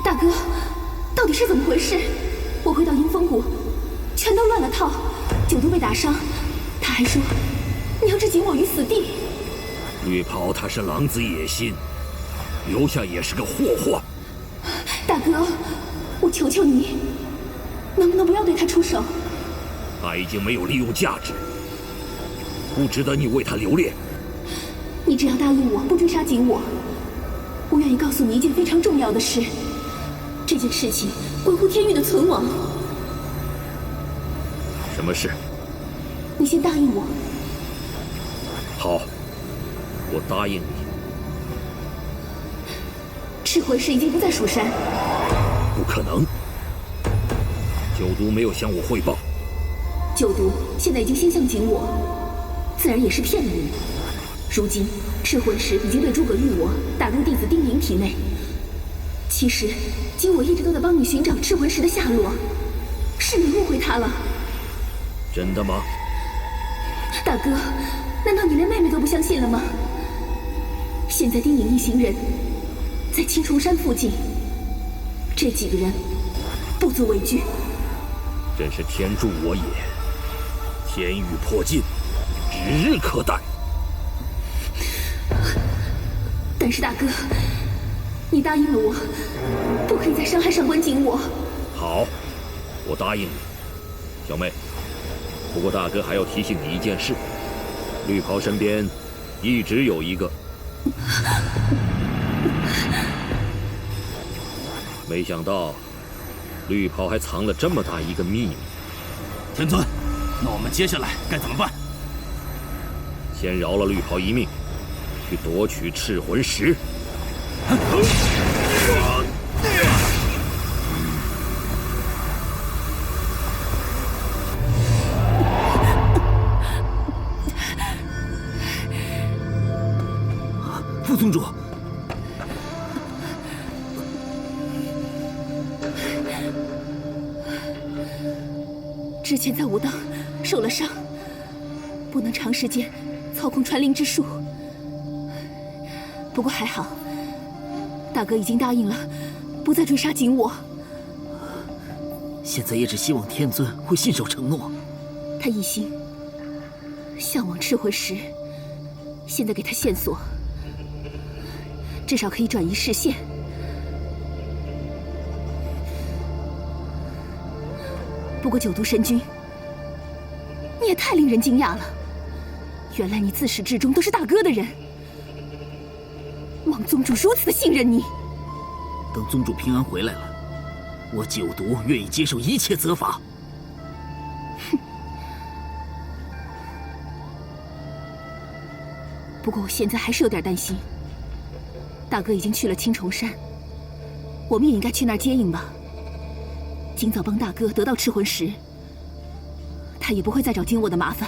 大哥，到底是怎么回事？我回到迎风谷，全都乱了套，九都被打伤，他还说你要置景我于死地。绿袍他是狼子野心，留下也是个祸患。大哥，我求求你，能不能不要对他出手？他已经没有利用价值，不值得你为他留恋。你只要答应我不追杀景我，我愿意告诉你一件非常重要的事。这件事情关乎天域的存亡。什么事？你先答应我。好，我答应你。赤魂石已经不在蜀山。不可能，九都没有向我汇报。九都现在已经先向景我，自然也是骗了你。如今赤魂石已经被诸葛玉我打入弟子丁隐体内。其实景我一直都在帮你寻找赤魂石的下落，是你误会他了。真的吗？大哥，难道你连妹妹都不相信了吗？现在丁隐一行人在青虫山附近，这几个人不足为惧。真是天助我也！天欲破镜，指日可待。但是大哥，你答应了我，不可以再伤害上官景我。好，我答应你。小妹，不过大哥还要提醒你一件事：绿袍身边一直有一个。没想到，绿袍还藏了这么大一个秘密。天尊，那我们接下来该怎么办？先饶了绿袍一命，去夺取赤魂石。副宗主，之前在武当受了伤，不能长时间操控传灵之术。不过还好，大哥已经答应了，不再追杀景我。现在也只希望天尊会信守承诺。他一心向往赤魂石，现在给他线索，至少可以转移视线。不过九都神君，你也太令人惊讶了。原来你自始至终都是大哥的人，望宗主如此的信任你。等宗主平安回来了，我九都愿意接受一切责罚。哼。不过我现在还是有点担心。大哥已经去了青虫山，我们也应该去那儿接应吧。尽早帮大哥得到赤魂石，他也不会再找景我的麻烦。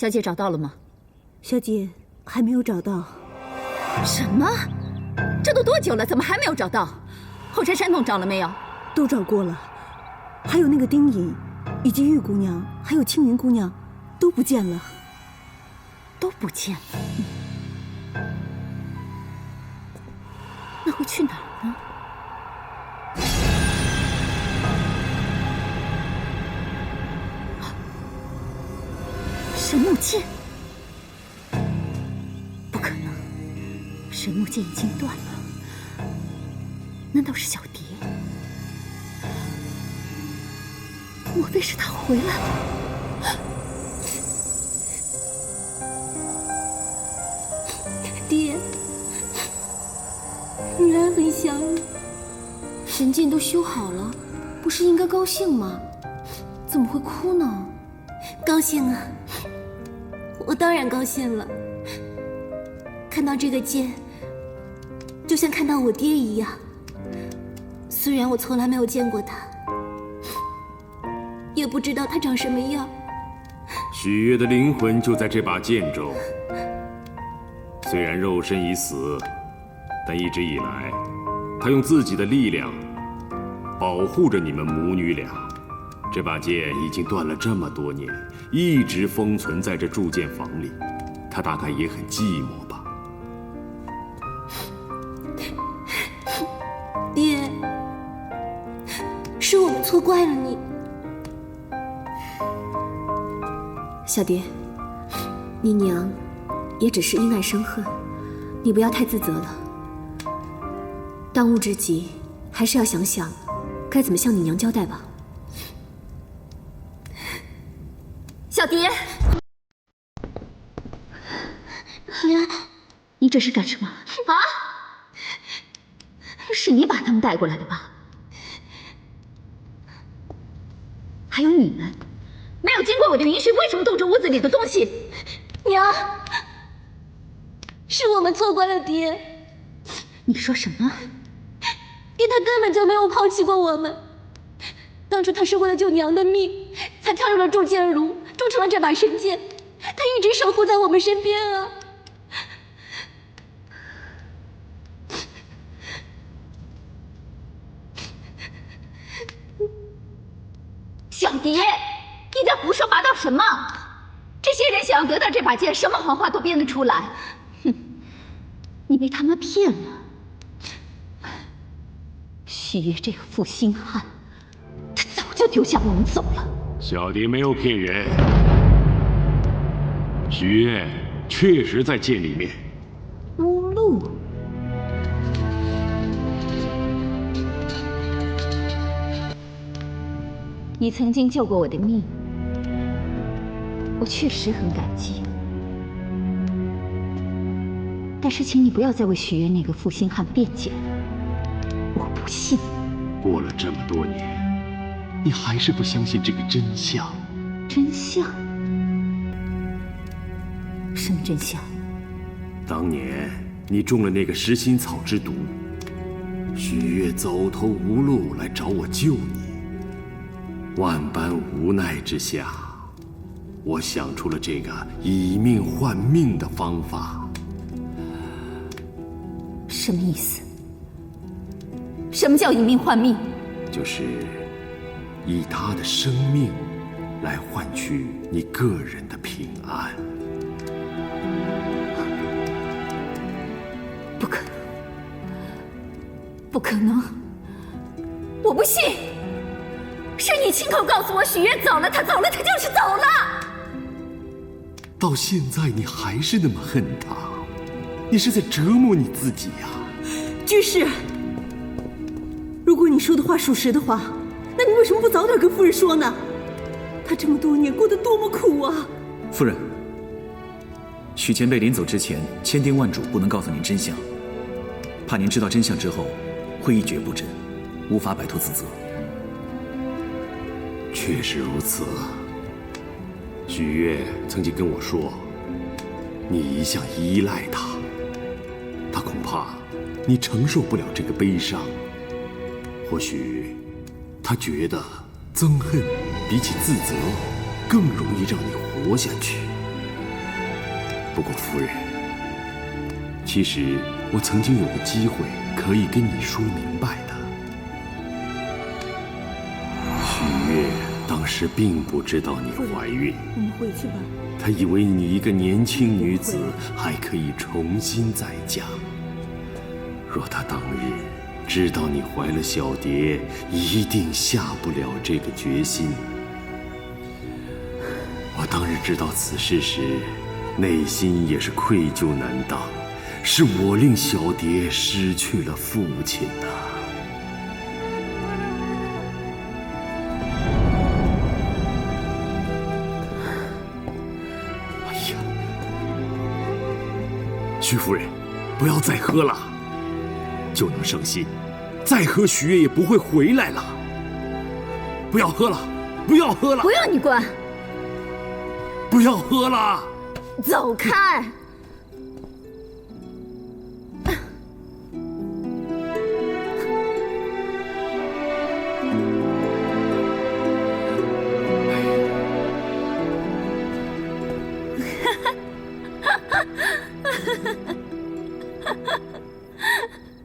小姐找到了吗？小姐还没有找到。什么？这都多久了，怎么还没有找到？后山山洞找了没有？都找过了，还有那个丁颖，以及玉姑娘，还有青云姑娘，都不见了。都不见了。那会去哪儿呢？神木剑？不可能，神木剑已经断了。难道是小蝶？莫非是他回来了？爹，女儿很想你。神剑都修好了，不是应该高兴吗？怎么会哭呢？高兴啊！我当然高兴了。看到这个剑，就像看到我爹一样。虽然我从来没有见过他，也不知道他长什么样。许悦的灵魂就在这把剑中。虽然肉身已死，但一直以来，他用自己的力量保护着你们母女俩。这把剑已经断了这么多年，一直封存在这铸剑坊里。他大概也很寂寞吧。爹，是我们错怪了你。小蝶，你娘也只是因爱生恨，你不要太自责了。当务之急还是要想想该怎么向你娘交代吧。小蝶，娘，你这是干什么啊？是你把他们带过来的吧？还有你们，没有经过我的允许，为什么动这屋子里的东西？娘，是我们错怪了爹。你说什么？爹他根本就没有抛弃过我们。当初他是为了救娘的命，才跳入了铸剑炉，铸成了这把神剑。他一直守护在我们身边啊。小蝶，你在胡说八道什么？这些人想要得到这把剑，什么谎话都编得出来。哼，你被他们骗了。许悦这个负心汉，他早就丢下我们走了。小蝶没有骗人，许悦确实在剑里面。乌鹿。你曾经救过我的命，我确实很感激。但是，请你不要再为许悦那个负心汉辩解了。我不信。过了这么多年，你还是不相信这个真相？真相？什么真相？当年你中了那个食心草之毒，许悦走投无路来找我救你。万般无奈之下，我想出了这个以命换命的方法。什么意思？什么叫以命换命？就是以他的生命来换取你个人的平安。不可能！不可能！我不信！是你亲口告诉我许悦走了，他走了，他就是走了。到现在你还是那么恨他，你是在折磨你自己呀。居士，如果你说的话属实的话，那你为什么不早点跟夫人说呢？他这么多年过得多么苦啊！夫人，许前辈临走之前千叮万嘱不能告诉您真相，怕您知道真相之后会一蹶不振，无法摆脱自责。确实如此。许悦曾经跟我说，你一向依赖他，他恐怕你承受不了这个悲伤。或许他觉得憎恨比起自责更容易让你活下去。不过夫人，其实我曾经有个机会可以跟你说明白的。许月当时并不知道你怀孕，我们回去吧。她以为你一个年轻女子还可以重新再嫁。若她当日知道你怀了小蝶，一定下不了这个决心。我当日知道此事时，内心也是愧疚难当，是我令小蝶失去了父亲呐。哎呀，徐夫人，不要再喝了，就能省心。再喝，许月也不会回来了。不要喝了，不要喝了！不用你管。不要喝了！走开！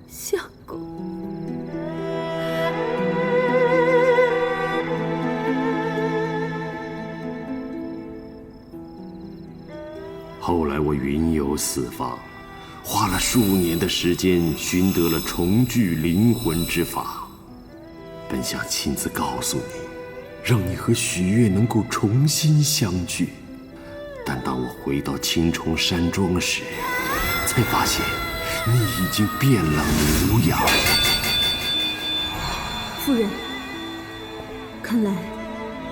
相公。后来我云游四方，花了数年的时间，寻得了重聚灵魂之法。本想亲自告诉你，让你和许月能够重新相聚。但当我回到青虫山庄时，才发现你已经变了模样。夫人，看来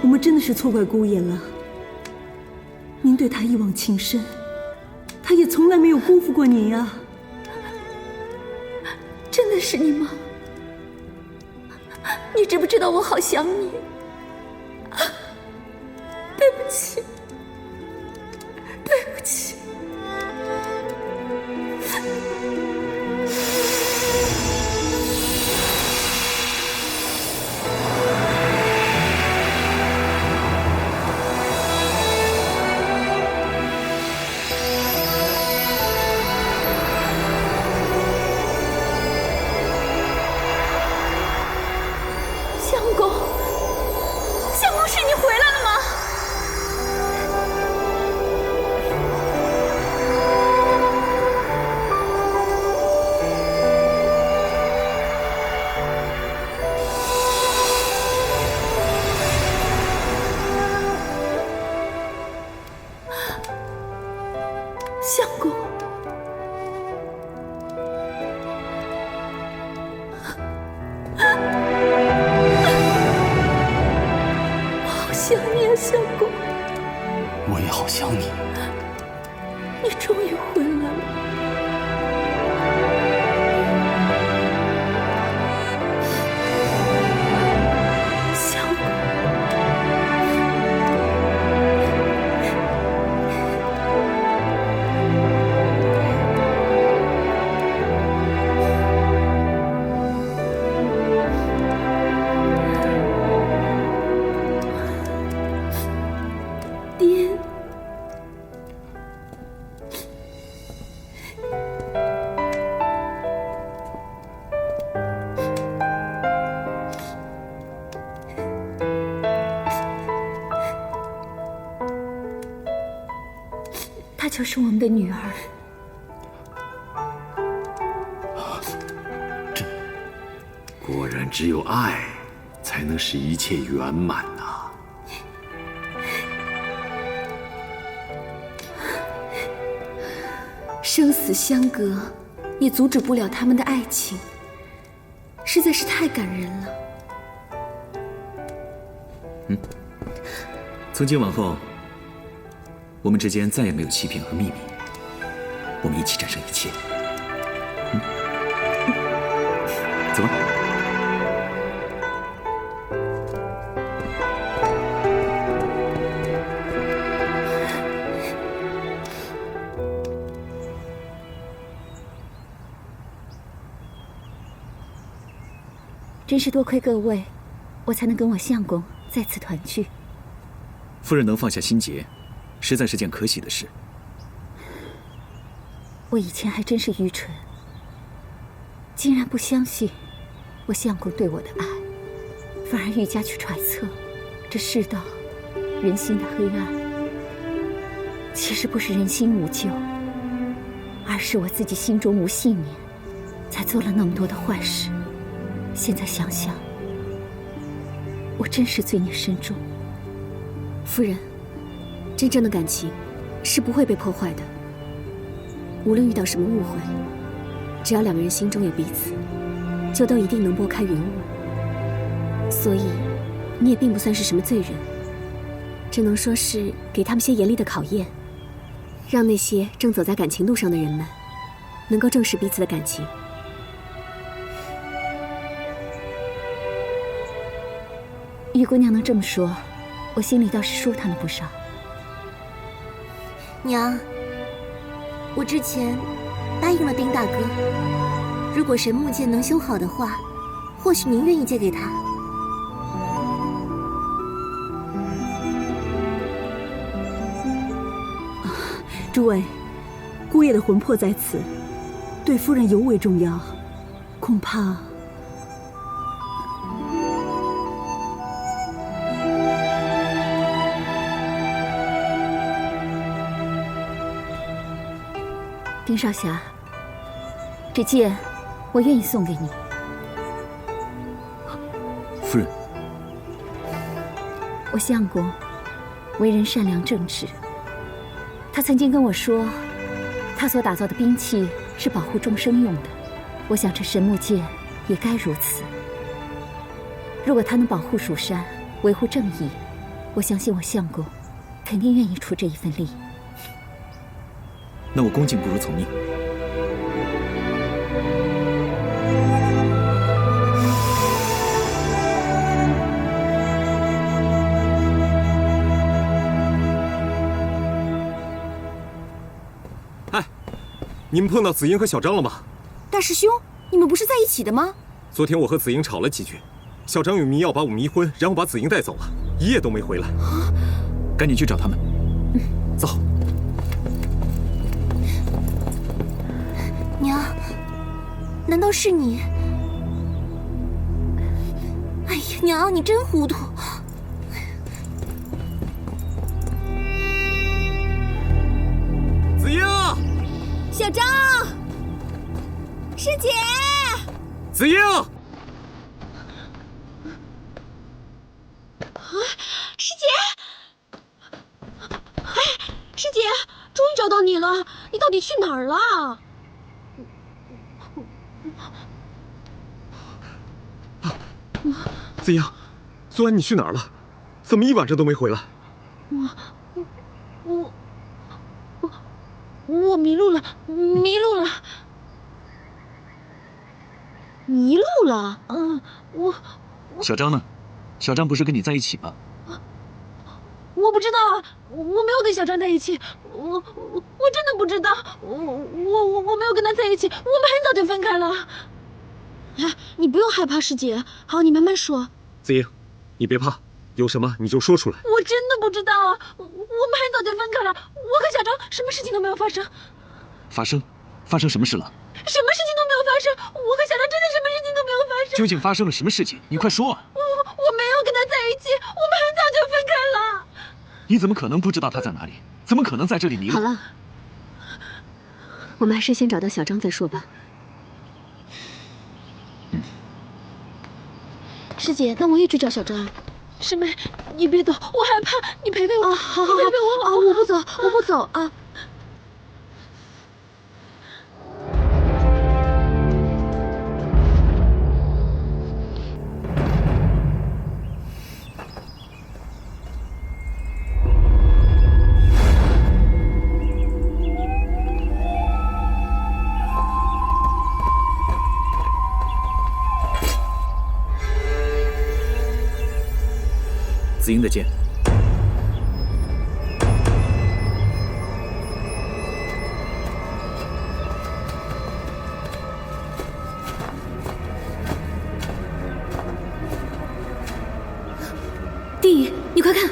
我们真的是错怪姑爷了。您对他一往情深，他也从来没有辜负过您啊。真的是你吗？你知不知道我好想你？对不起，对不起。相公，是你回来了吗？相公，想你啊，相公。我也好想你。你终于回来了。相公。爹，她就是我们的女儿。果然，只有爱才能使一切圆满呐。生死相隔，也阻止不了他们的爱情，实在是太感人了。从今往后，我们之间再也没有欺骗和秘密，我们一起战胜一切。走吧。真是多亏各位，我才能跟我相公再次团聚。夫人能放下心结，实在是件可喜的事。我以前还真是愚蠢，竟然不相信我相公对我的爱，反而愈加去揣测这世道人心的黑暗。其实不是人心无救，而是我自己心中无信念，才做了那么多的坏事。现在想想，我真是罪孽深重。夫人，真正的感情是不会被破坏的。无论遇到什么误会，只要两个人心中有彼此，就都一定能拨开云雾。所以，你也并不算是什么罪人，只能说是给他们些严厉的考验，让那些正走在感情路上的人们，能够正视彼此的感情。玉姑娘能这么说，我心里倒是舒坦了不少。娘，我之前答应了丁大哥，如果神木剑能修好的话，或许您愿意借给他。诸位，姑爷的魂魄在此，对夫人尤为重要，恐怕……丁少侠，这剑我愿意送给你。夫人，我相公为人善良正直，他曾经跟我说，他所打造的兵器是保护众生用的。我想这神木剑也该如此。如果他能保护蜀山，维护正义，我相信我相公肯定愿意出这一份力。那我恭敬不如从命。哎，你们碰到紫英和小张了吗？大师兄，你们不是在一起的吗？昨天我和紫英吵了几句，小张有迷要把我迷昏，然后把紫英带走了，一夜都没回来。赶紧去找他们。走。娘，难道是你？哎呀，娘，你真糊涂！紫英，小张，师姐，紫英，师姐，哎，师姐，终于找到你了，你到底去哪儿了？紫英，昨晚你去哪儿了？怎么一晚上都没回来？我迷路了，迷路了。小张呢？小张不是跟你在一起吗？我不知道，我没有跟小张在一起，我真的不知道，我没有跟他在一起，我们很早就分开了。哎，你不用害怕，师姐，好，你慢慢说。紫英，你别怕，有什么你就说出来。我真的不知道啊，我们很早就分开了，我和小张什么事情都没有发生。发生什么事了？什么事情都没有发生，我和小张真的什么事情都没有发生。究竟发生了什么事情？你快说啊！我没有跟他在一起，我们很早就分开了。你怎么可能不知道他在哪里？怎么可能在这里迷路？好了，我们还是先找到小张再说吧。师姐，那我也去找小张。师妹，你别走，我害怕，你陪陪我。啊，好，你陪陪我。啊，我不走，我不走啊。紫英的剑。帝宇，你快看！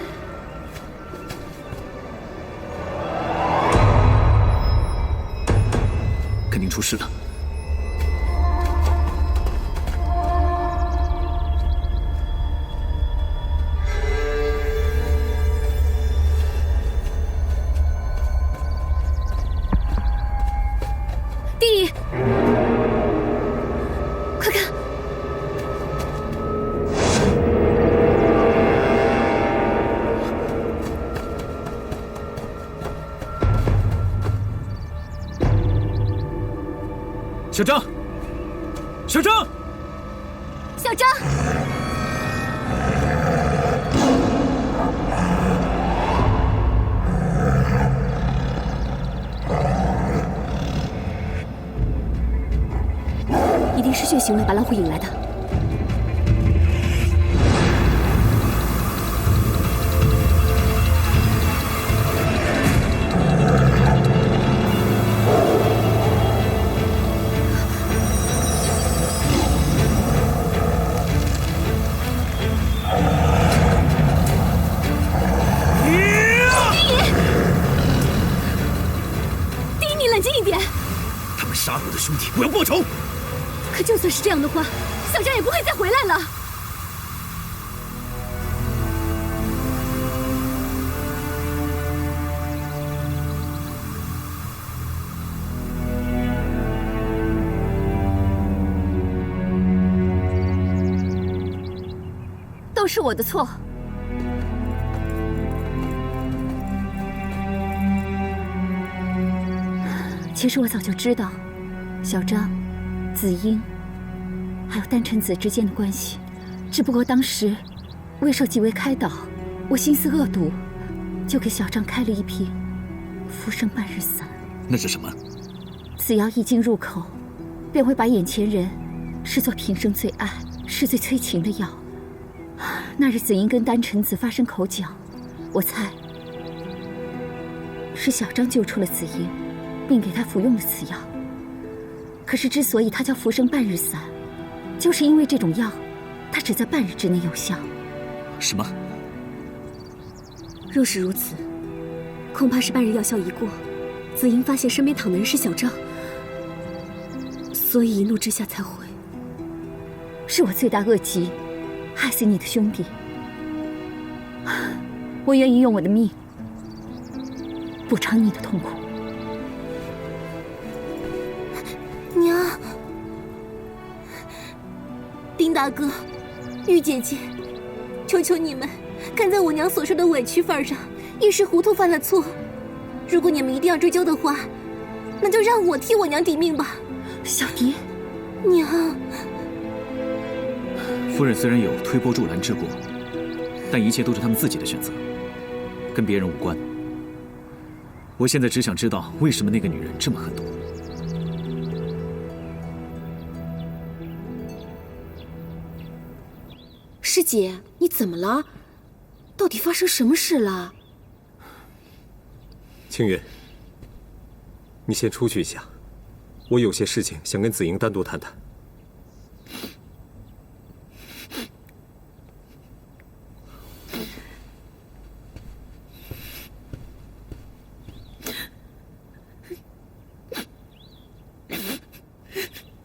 小张，小张，小张。一定是血行为把老虎引来的。第一，你冷静一点。他们杀了我的兄弟，我要报仇。可就算是这样的话，小张也不会再回来了。都是我的错。其实我早就知道，小张、紫英还有丹宸子之间的关系，只不过当时为受几位开导，我心思恶毒，就给小张开了一瓶浮生半日散。那是什么？此药一经入口，便会把眼前人视作平生最爱、是最催情的药。那日紫英跟丹宸子发生口角，我猜是小张救出了紫英，并给她服用了此药。可是之所以它叫浮生半日散，就是因为这种药，它只在半日之内有效。什么？若是如此，恐怕是半日药效一过，紫英发现身边躺的人是小张，所以一怒之下才会。是我罪大恶极，害死你的兄弟。我愿意用我的命补偿你的痛苦。娘，丁大哥，玉姐姐，求求你们，看在我娘所受的委屈份上，一时糊涂犯了错。如果你们一定要追究的话，那就让我替我娘抵命吧。小蝶，娘，夫人虽然有推波助澜之过，但一切都是他们自己的选择，跟别人无关。我现在只想知道，为什么那个女人这么狠毒。师姐，你怎么了？到底发生什么事了？青云，你先出去一下，我有些事情想跟紫英单独谈谈。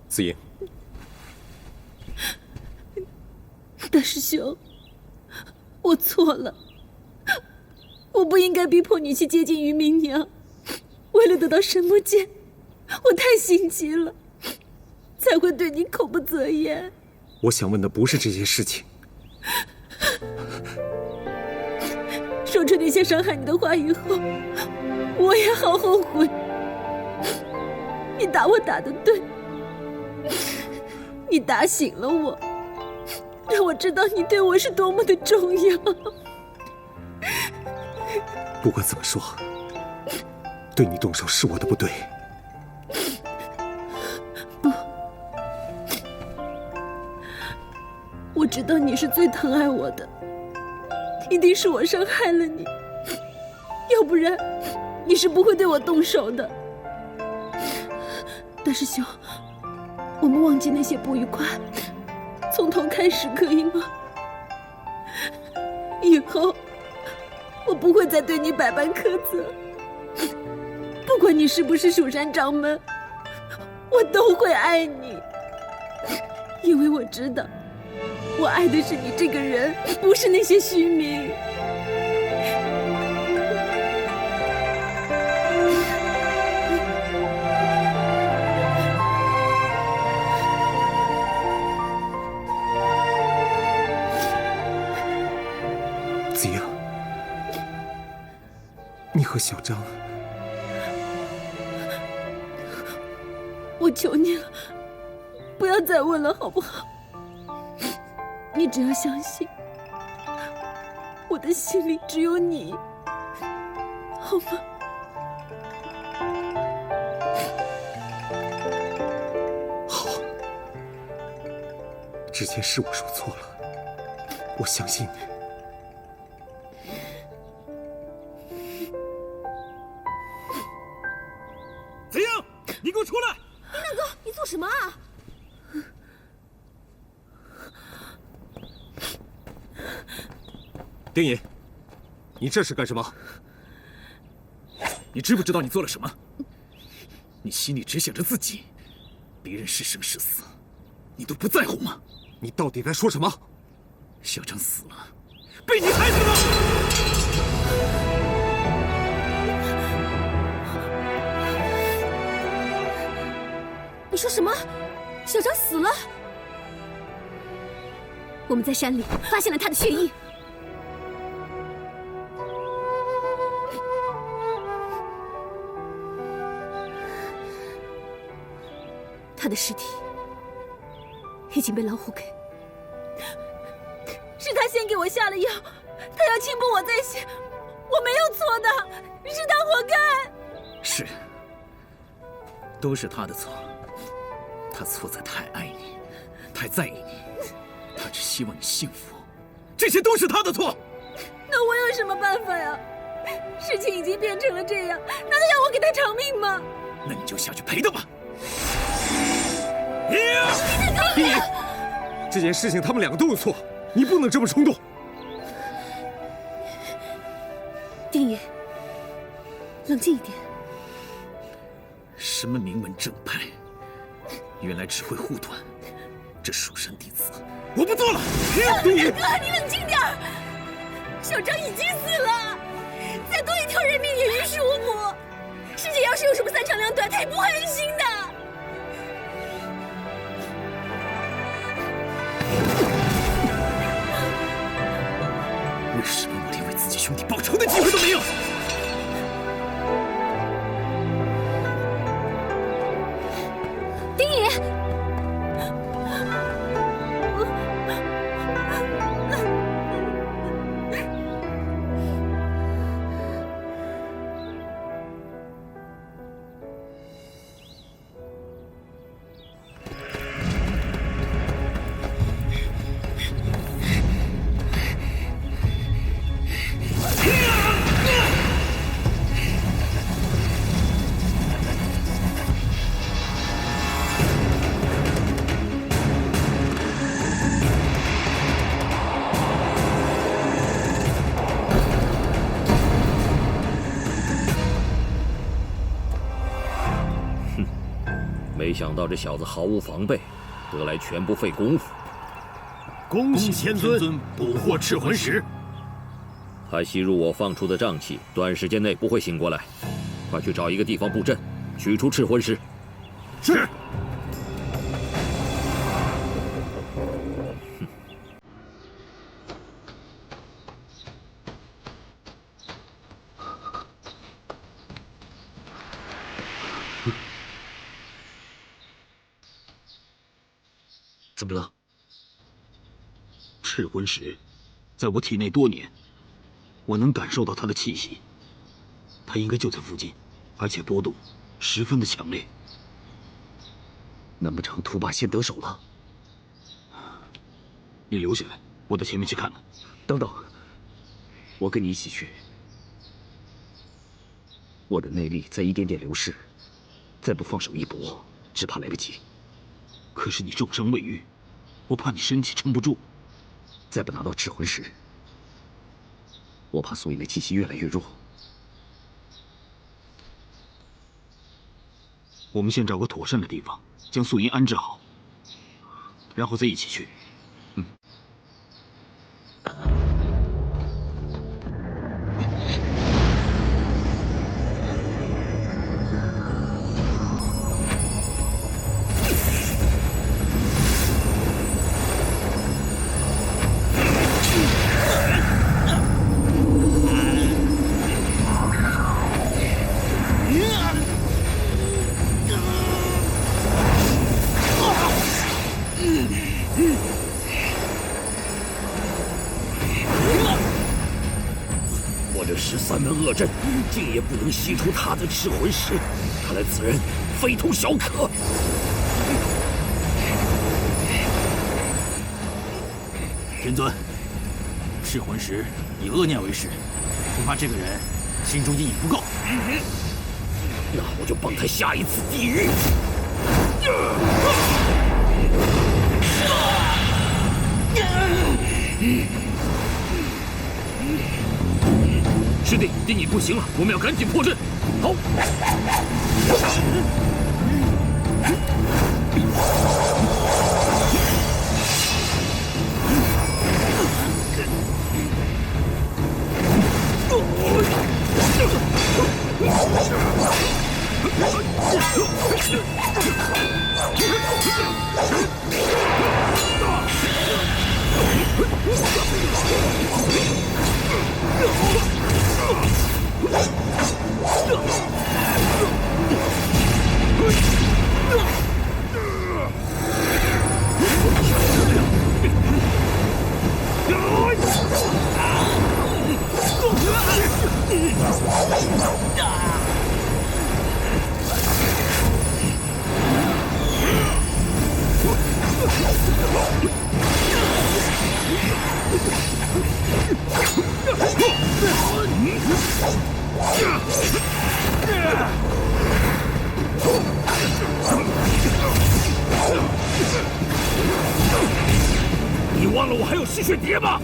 紫英，大师兄，我错了，我不应该逼迫你去接近于明娘。为了得到神木剑，我太心急了，才会对你口不择言。我想问的不是这些事情。说出那些伤害你的话以后，我也好后悔。你打我打得对，你打醒了我，让我知道你对我是多么的重要。不管怎么说，对你动手是我的不对。不，我知道你是最疼爱我的，一定是我伤害了你，要不然你是不会对我动手的。大师兄，我们忘记那些不愉快，从头开始可以吗？以后我不会再对你百般苛责，不管你是不是蜀山掌门，我都会爱你，因为我知道，我爱的是你这个人，不是那些虚名。紫英，你和小张，我求你了，不要再问了，好不好？你只要相信，我的心里只有你，好吗？好，之前是我说错了，我相信你。怎样？你给我出来！丁大哥，你做什么啊？丁隐，你这是干什么？你知不知道你做了什么？你心里只想着自己，别人是生是死，你都不在乎吗？你到底在说什么？小张死了，被你害死的！你说什么？小张死了？我们在山里发现了他的血液。他的尸体已经被老虎给……是他先给我下了药，他要轻薄我在先，我没有错的，是他活该。是，都是他的错。他错在太爱你，太在意你，他只希望你幸福，这些都是他的错。那我有什么办法呀？事情已经变成了这样，难道要我给他偿命吗？那你就下去陪他吧。丁隐，这件事情他们两个都有错，你不能这么冲动。丁隐，冷静一点。什么名门正派，原来只会护短，这蜀山弟子，我不做了。丁隐，哥，你冷静点儿。小张已经死了，再多一条人命也于事无补。世界要是有什么三长两短，他也不会狠心的。为什么我连为自己兄弟报仇的机会都没有？丁隐，没想到这小子毫无防备，得来全不费功夫。恭喜天尊捕获赤魂石。还吸入我放出的瘴气，短时间内不会醒过来。快去找一个地方布阵，取出赤魂石。是。怎么了？赤魂石在我体内多年，我能感受到它的气息。它应该就在附近，而且波动十分的强烈。难不成图霸先得手了？你留下来，我到前面去看看。等等，我跟你一起去。我的内力在一点点流失，再不放手一搏，只怕来不及。可是你重伤未愈，我怕你身体撑不住。再不拿到赤魂石，我怕素音的气息越来越弱。我们先找个妥善的地方，将素音安置好，然后再一起去。三门恶阵，竟也不能吸出他的赤魂石，看来此人非同小可。天尊，赤魂石以恶念为食，恐怕这个人心中阴影不够。那我就帮他下一次地狱。师弟，丁隐不行了，我们要赶紧破阵。好。你忘了我还有吸血蝶吗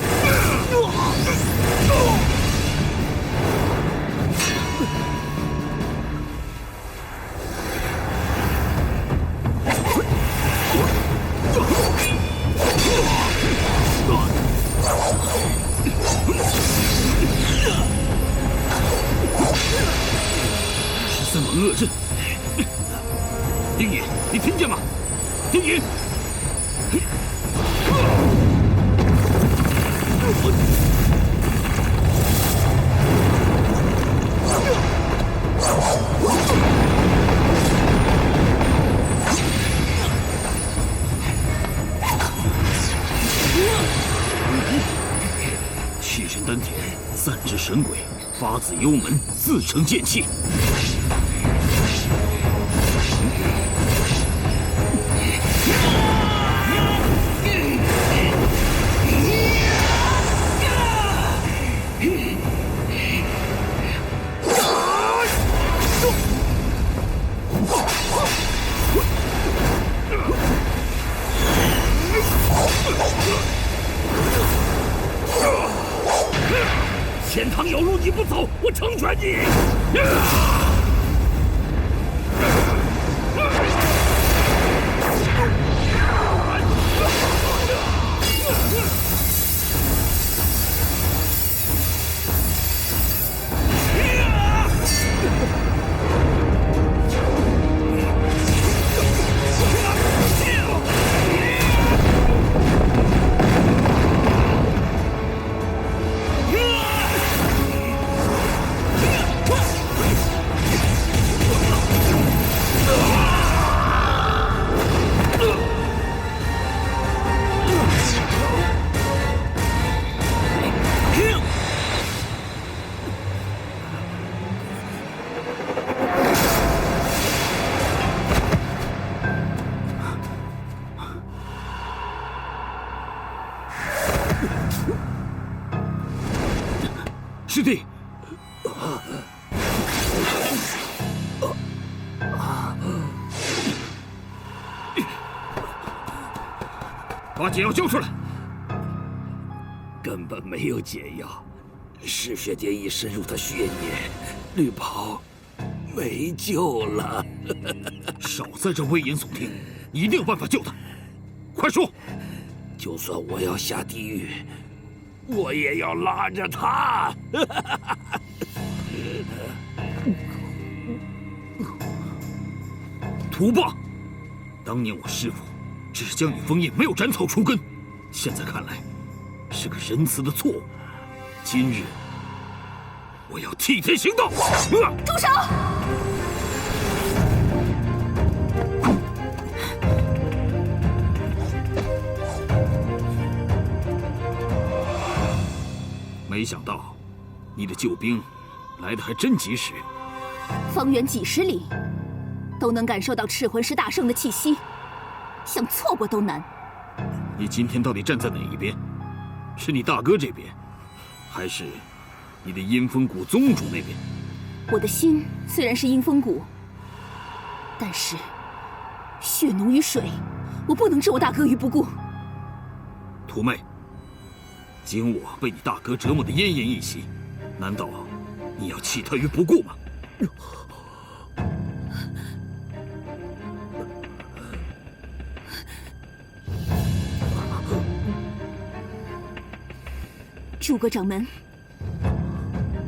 ？13门恶阵，丁隐，你听见吗？丁隐！气沉丹田，散之神鬼，发自幽门，自成剑气。钱塘有路你不走，我成全你！师弟，把解药交出来！根本没有解药，嗜血蝶已深入他血液，绿袍没救了。少在这危言耸听，你一定有办法救他！快说！就算我要下地狱，我也要拉着他。土霸，当年我师父只是将你封印，没有斩草除根，现在看来是个仁慈的错误。今日我要替天行道！住手！没想到，你的救兵来的还真及时。方圆几十里，都能感受到赤魂师大圣的气息，想错过都难。你今天到底站在哪一边？是你大哥这边，还是你的阴风谷宗主那边？我的心虽然是阴风谷，但是血浓于水，我不能置我大哥于不顾。图妹，今我被你大哥折磨得奄奄一息，难道你要弃他于不顾吗？诸葛掌门，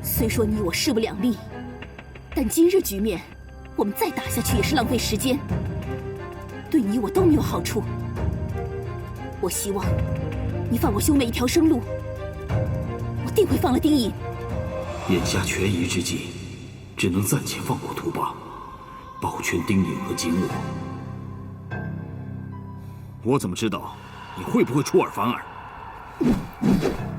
虽说你我势不两立，但今日局面，我们再打下去也是浪费时间，对你我都没有好处。我希望你放我兄妹一条生路，我定会放了丁隐。眼下权宜之计，只能暂且放过图霸，保全丁隐和景我。我怎么知道你会不会出尔反尔？